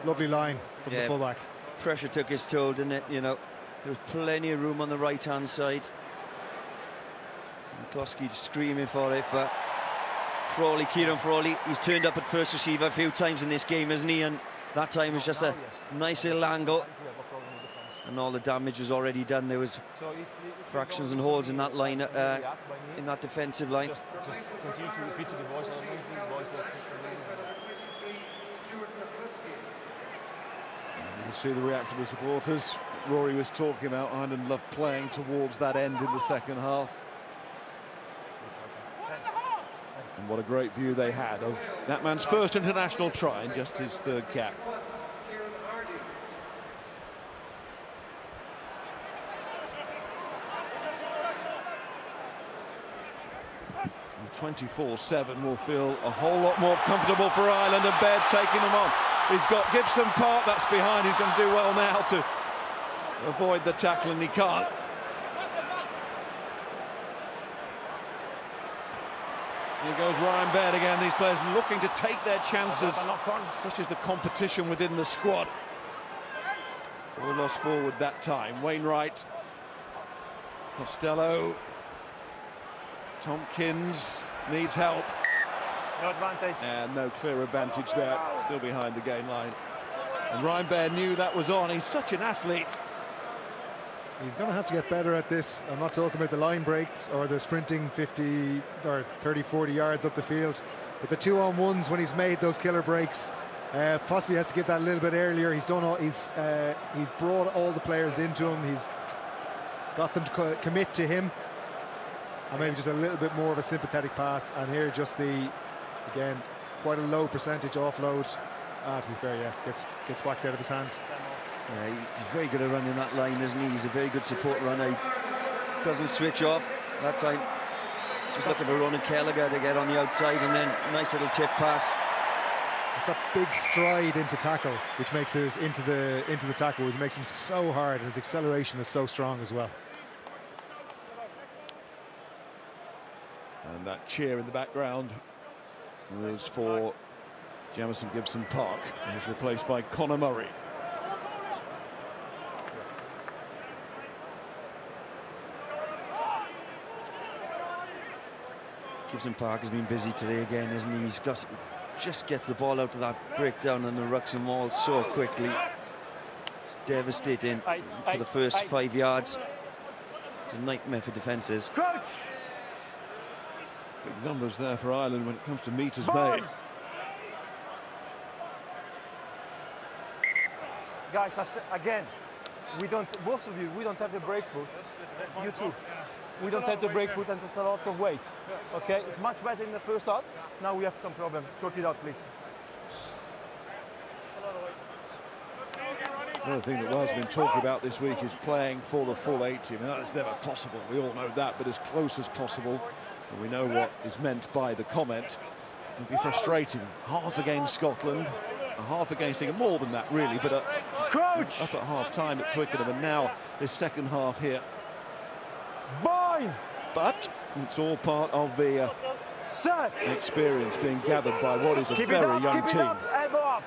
Lovely line from the fullback. Pressure took his toll, didn't it? You know, there was plenty of room on the right-hand side. McCluskey screaming for it, but Frawley, Kieran Frawley, he's turned up at first receiver a few times in this game, hasn't he? And that time was just a nice little angle. And all the damage was already done. There was fractions and holes in that line, in that defensive line. Just continue to repeat to the boys. You see the reaction of the supporters. Rory was talking about Ireland loved playing towards that end in the second half. And what a great view they had of that man's first international try and just his third cap. 24/7 will feel a whole lot more comfortable for Ireland, and Baird's taking them on. He's got Gibson Park that's behind, who's going to do well now to avoid the tackle, and he can't. Here goes Ryan Baird again. These players looking to take their chances, such as the competition within the squad. All lost forward that time. Wainwright, Costello, Tompkins needs help. No advantage. And no clear advantage there, still behind the gain line. And Ryan Baird knew that was on. He's such an athlete. He's going to have to get better at this. I'm not talking about the line breaks or the sprinting 50 or 30, 40 yards up the field, but the 2-on-1s when he's made those killer breaks. Possibly has to get that a little bit earlier. He's done all. He's brought all the players into him. He's got them to commit to him, and maybe just a little bit more of a sympathetic pass. And here, just again, quite a low percentage offload. To be fair, yeah, gets whacked out of his hands. Yeah, he's very good at running that line, isn't he? He's a very good support runner. He doesn't switch off that time. Just looking for Ronan Gallagher to get on the outside, and then nice little tip pass. It's that big stride into tackle, which makes it into the tackle, which makes him so hard, and his acceleration is so strong as well. And that cheer in the background was for Jamison Gibson Park, who was replaced by Conor Murray. Gibson Park has been busy today again, isn't he? He's just gets the ball out of that breakdown on the Wrexham wall so quickly. It's devastating for the first 5 yards. It's a nightmare for defences. Crouch! Big numbers there for Ireland when it comes to metres made. Guys, again, both of you, we don't have the break foot. You too. We don't have the break foot, and it's a lot of weight. Okay, it's much better in the first half. Now we have some problem. Sort it out, please. Another thing that Wales have been talking about this week is playing for the full 80. I mean, that's never possible. We all know that, but as close as possible. And we know what is meant by the comment. It'd be frustrating. Half against Scotland, a half against him, more than that really, but up at half-time at Twickenham, and now this second half here. But it's all part of the experience being gathered by what is a very young team. Elbow up.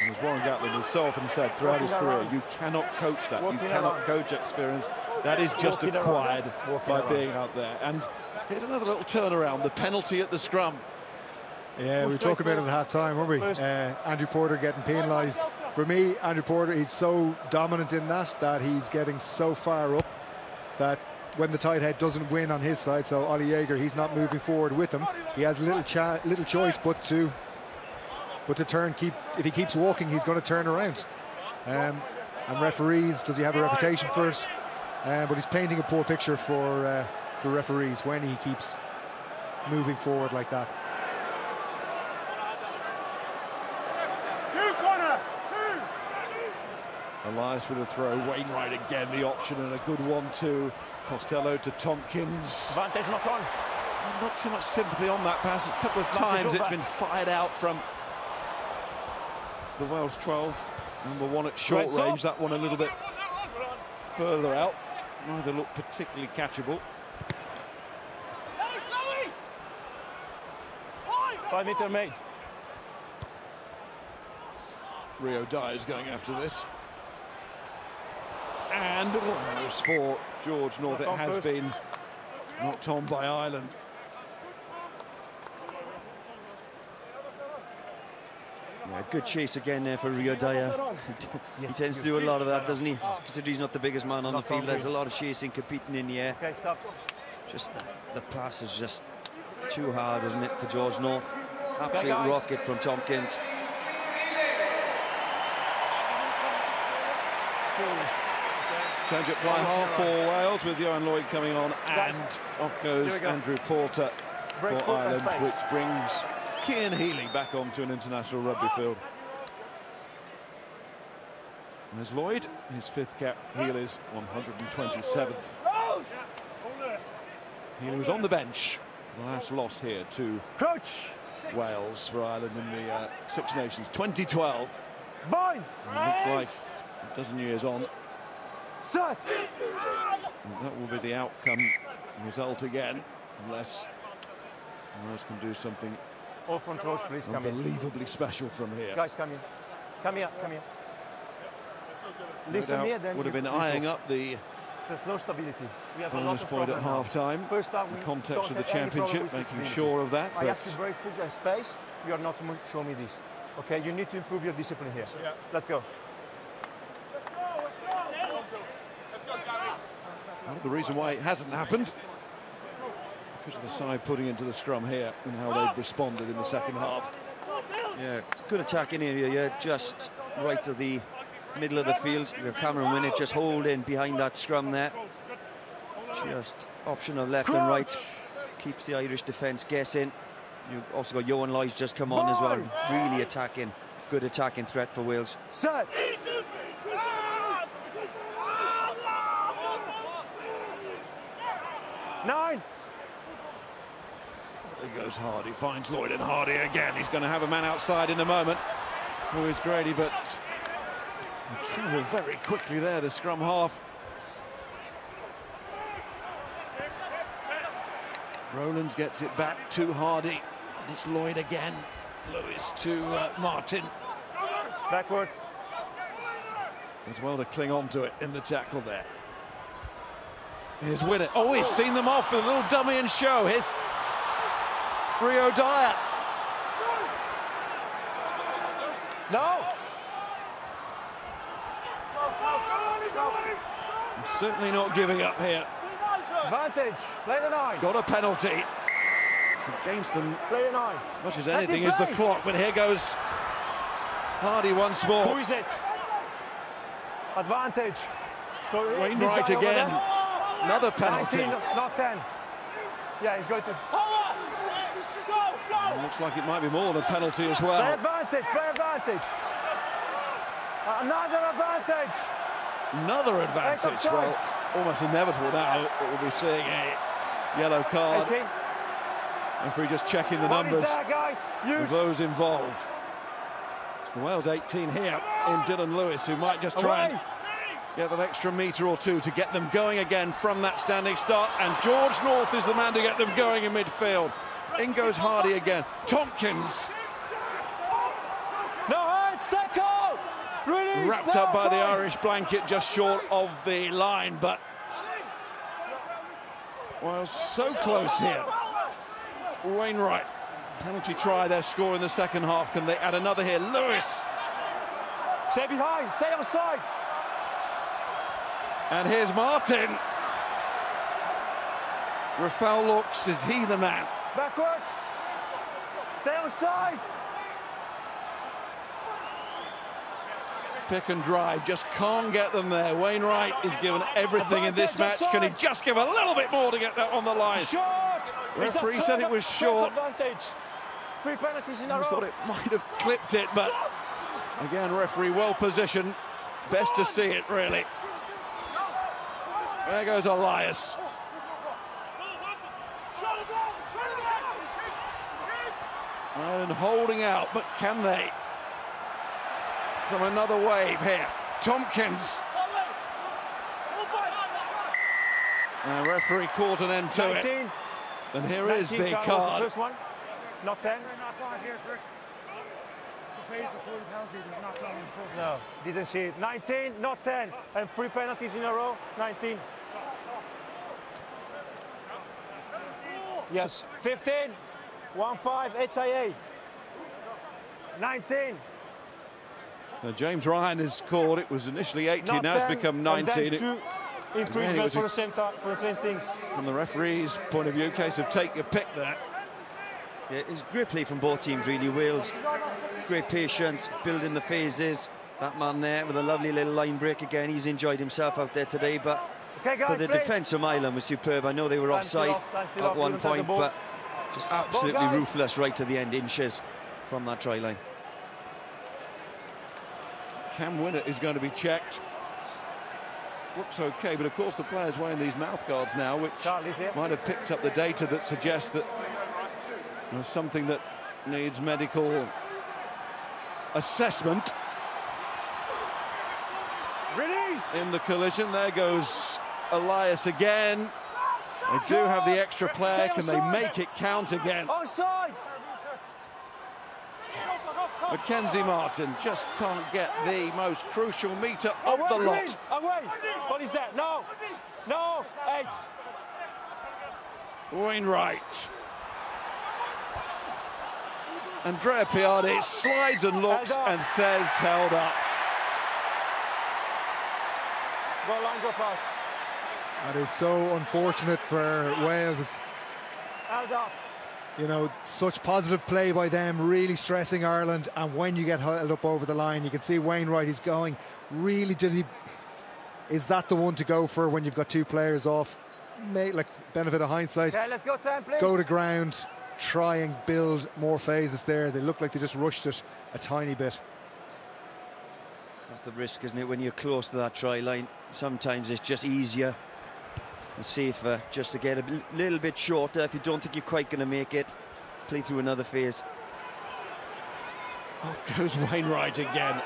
And as Warren Gatland has so often said throughout his career, you cannot coach that. You cannot coach experience. That is just acquired by being out there. And here's another little turnaround, the penalty at the scrum. Yeah, we were talking about it at half-time, weren't we? Andrew Porter getting penalised. For me, Andrew Porter, he's so dominant in that he's getting so far up that when the tight head doesn't win on his side, so Ollie Jaeger, he's not moving forward with him. He has little choice but to turn. If he keeps walking, he's going to turn around. And referees, does he have a reputation for it? But he's painting a poor picture for referees when he keeps moving forward like that. Elias with a throw, Wainwright again the option, and a good 1-2. Costello to Tompkins. Vantage knock on. Not too much sympathy on that pass. A couple of times it's been fired out from the Wales 12. Number 1 at short range, that one a little bit further out. Neither look particularly catchable. 5 meter made. Rio Dyer is going after this. And almost for George North, it has been knocked on by Ireland. Yeah, good chase again there for Rio Dyer. He tends to do a lot of that, doesn't he? Considering he's not the biggest man on the field, there's a lot of chasing, competing in the air. Just the pass is just too hard, isn't it, for George North? Absolute rocket from Tompkins. Change at fly half for Wales with Johan Lloyd coming on, and off goes Andrew Porter for Ireland, which brings Cian Healy back onto an international rugby field. And there's Lloyd, his 5th cap. Healy's 127th. Healy was on the bench for the last loss here to Wales for Ireland in the Six Nations 2012. And it looks like a dozen years on. And that will be the outcome result again, unless Wales can do something All front rows, please, come unbelievably special from here. Guys, come here. Come here, come here. Listen here, then would have been eyeing up the there's no stability. We have bonus point at half-time. First time, the context of the championship, making sure of that. I have to break foot and space. You are not to show me this. Okay, you need to improve your discipline here. Yeah. Let's go. Well, the reason why it hasn't happened, because of the side putting into the scrum here and how they've responded in the second half. Yeah, good attacking area, yeah, just right to the middle of the field. Your Cameron Winnett just holding behind that scrum there. Just option of left and right. Keeps the Irish defence guessing. You've also got Johan Lloyd just come on as well. Really attacking. Good attacking threat for Wales. Set. 9. There goes Hardy, finds Lloyd, and Hardy again. He's going to have a man outside in a moment. Who is Grady, but travel very quickly there, the scrum half. Rowlands gets it back to Hardy. And it's Lloyd again. Lewis to Martin. Backwards. As well to cling on to it in the tackle there. Here's Winnett. Oh, he's seen them off with a little dummy and show. Here's Rio Dyer. No. Certainly not giving up here. Advantage. Play the 9. Got a penalty. It's against them. Play the 9. As much as anything is the clock, but here goes Hardy once more. Who is it? Advantage. So Wainwright again. Another penalty. 19, not 10. Yeah, he's going to. Looks like it might be more than a penalty as well. Play advantage, play advantage. Another advantage. Another advantage. Well, it's almost inevitable now that we'll be seeing a yellow card. Referee just checking the numbers there, guys? of those involved. It's the Wales 18 here in Dylan Lewis, who might just try and get that extra metre or two to get them going again from that standing start. And George North is the man to get them going in midfield. In goes Hardy again. Tompkins. No, it's tackle! Release! Wrapped up by the Irish blanket just short of the line, but Wales so close here. Wainwright. Penalty try, their score in the second half. Can they add another here? Lewis. Stay behind, stay on side. And here's Martin. Rafael looks, is he the man? Backwards. Stay on side. Pick and drive, just can't get them there. Wainwright is given everything in this match. Can he just give a little bit more to get that on the line? Short. Referee said it was short. Advantage. 3 penalties in a row. I thought it might have clipped it, but again, referee well positioned. Best to see it, really. There goes Elias. Ireland holding out, but can they? From another wave here. Tompkins. And the referee caught an end to 19. it. And here is the card. The first one. Not 10. No, didn't see it. 19, not 10. And 3 penalties in a row. 19. Yes. 15. 1-5 HIA. 19. Now James Ryan has scored. It was initially 18, now it's become 19. And then 2 infringements for the same things. From the referee's point of view, case of take your pick there. Yeah, it's great play from both teams, really. Wales, great patience, building the phases. That man there with a lovely little line break again. He's enjoyed himself out there today, but the defence from Ireland was superb. I know they were offside at one point, but just absolutely ruthless right to the end, inches from that try line. Cam Winnett is going to be checked. Looks okay, but of course the players wearing these mouth guards now, which might have picked up the data that suggests that there's something that needs medical assessment. Release! In the collision, there goes Elias again. They do have the extra player. Can they make it count again? Offside! Mackenzie Martin just can't get the most crucial metre of the lot. Away! What is that? No! No! 8! Wainwright. Andrea Piardi slides and looks and says held up. Goal line drop out. That is so unfortunate for Wales. It's, Held up. you know, such positive play by them, really stressing Ireland. And when you get held up over the line, you can see Wainwright is going. Really, is that the one to go for when you've got 2 players off? Like, benefit of hindsight. Okay, let's go 10, please. Go to ground, try and build more phases there. They look like they just rushed it a tiny bit. That's the risk, isn't it, when you're close to that try line? Sometimes it's just easier and safer just to get a little bit shorter. If you don't think you're quite going to make it, play through another phase. Off goes Wainwright again.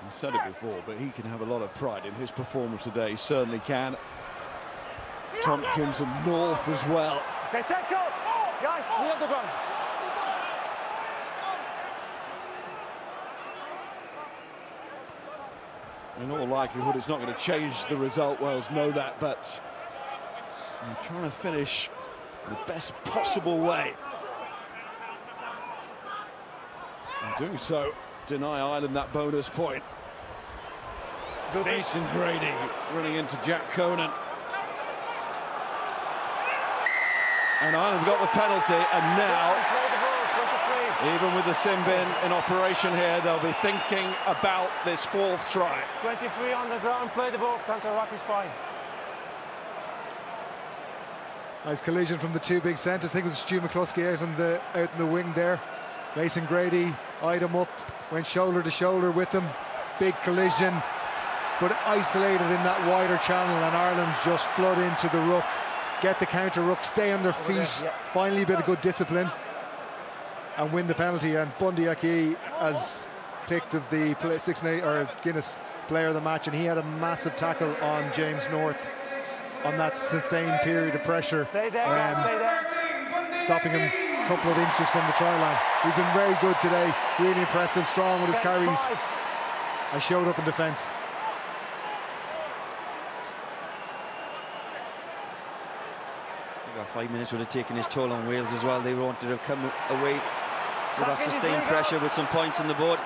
I said it before, but he can have a lot of pride in his performance today. He certainly can. Tompkins and North as well. Okay, tackle! Guys, knee on the ground. In all likelihood, it's not going to change the result. Wales know that, but they're trying to finish the best possible way. And doing so, deny Ireland that bonus point. Nathan Grady running into Jack Conan. And Ireland got the penalty, and now, even with the sin bin in operation here, they'll be thinking about this 4th try. 23 on the ground, play the ball, counter-ruck is fine. Nice collision from the 2 big centres. I think it was Stu McCluskey out in the wing there. Mason Grady eyed him up, went shoulder to shoulder with him. Big collision, but isolated in that wider channel, and Ireland just flood into the ruck. Get the counter ruck, stay on their feet. Finally a bit of good discipline. and win the penalty. And Bundy Aki has picked of the 6 and 8 or Guinness player of the match, and he had a massive tackle on James North on that sustained period of pressure, Stay there, stay there. stopping him a couple of inches from the try line. He's been very good today, really impressive, strong with his carries, and showed up in defence. About 5 minutes would have taken his toll on Wales as well. They wanted to have come away with that sustained pressure with some points on the board.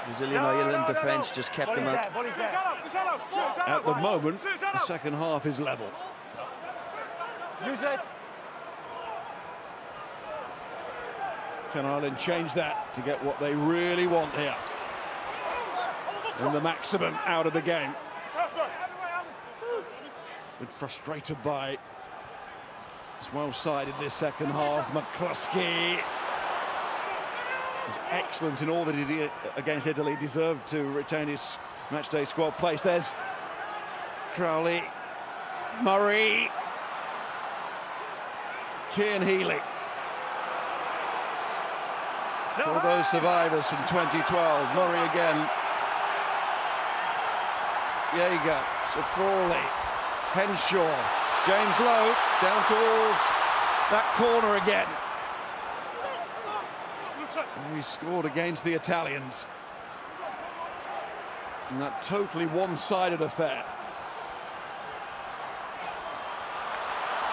Brazilian Ireland defence just kept them out. At the moment, the second half is level. Use it. Can Ireland change that to get what they really want here? And the maximum out of the game. Been frustrated by it's well-sided this second half. McCluskey was excellent in all that he did against Italy. Deserved to retain his matchday squad place. There's Crowley, Murray, Cian Healy. So all those survivors from 2012. Murray again. Jaeger, Sofroli, Henshaw, James Lowe down towards that corner again. And he scored against the Italians in that totally one-sided affair.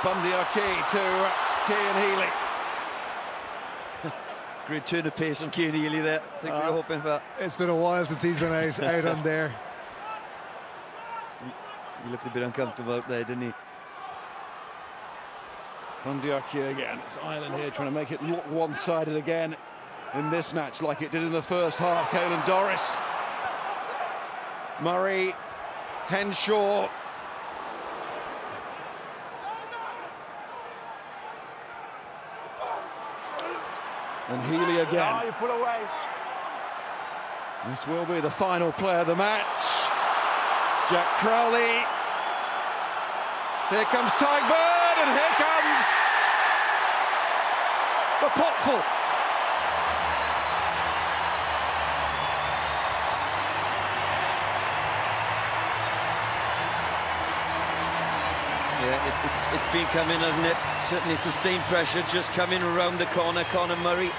Bundy Aki to Cian Healy. Great turn of pace on Cian Healy there. I think we were hoping for that. It's been a while since he's been out on there. He looked a bit uncomfortable out there, didn't he? Bundy Aki again. It's Ireland here trying to make it look one-sided again in this match, like it did in the first half. Caelan Doris, Murray, Henshaw. And Healy again. Oh, you put away. This will be the final player of the match. Jack Crowley. Here comes Tadhg, and here comes the potful. Yeah, it's been coming, hasn't it? Certainly sustained pressure, just coming around the corner. Conor Murray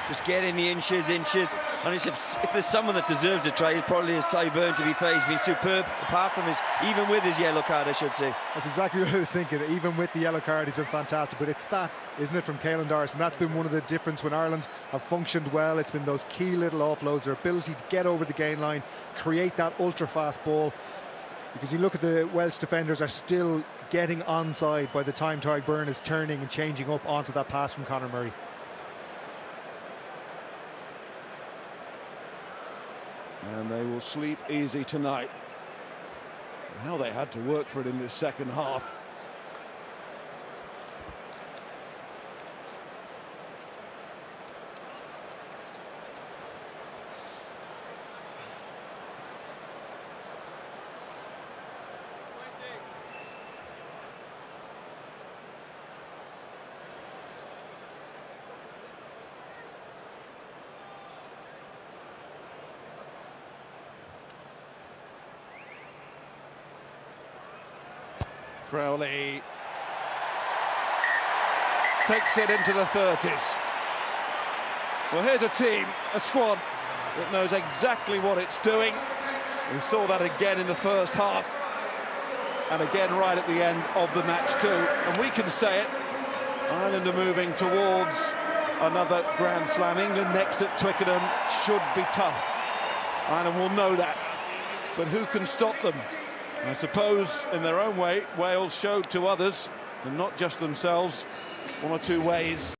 just getting the inches. And if there's someone that deserves a try, it probably is Tadhg Beirne, to be fair. He's been superb, apart from even with his yellow card, I should say. That's exactly what I was thinking. Even with the yellow card, he's been fantastic. But it's that, isn't it, from Caelan Doris? And that's been one of the difference when Ireland have functioned well. It's been those key little offloads, their ability to get over the gain line, create that ultra-fast ball. Because you look at the Welsh defenders are still getting onside by the time Tadhg Beirne is turning and changing up onto that pass from Conor Murray. And they will sleep easy tonight. How they had to work for it in this second half. Crowley takes it into the 30s. Well, here's a team, a squad that knows exactly what it's doing. We saw that again in the first half, and again right at the end of the match too. And we can say it, Ireland are moving towards another Grand Slam. England next at Twickenham should be tough. Ireland will know that, but who can stop them? I suppose, in their own way, Wales showed to others, and not just themselves, one or two ways.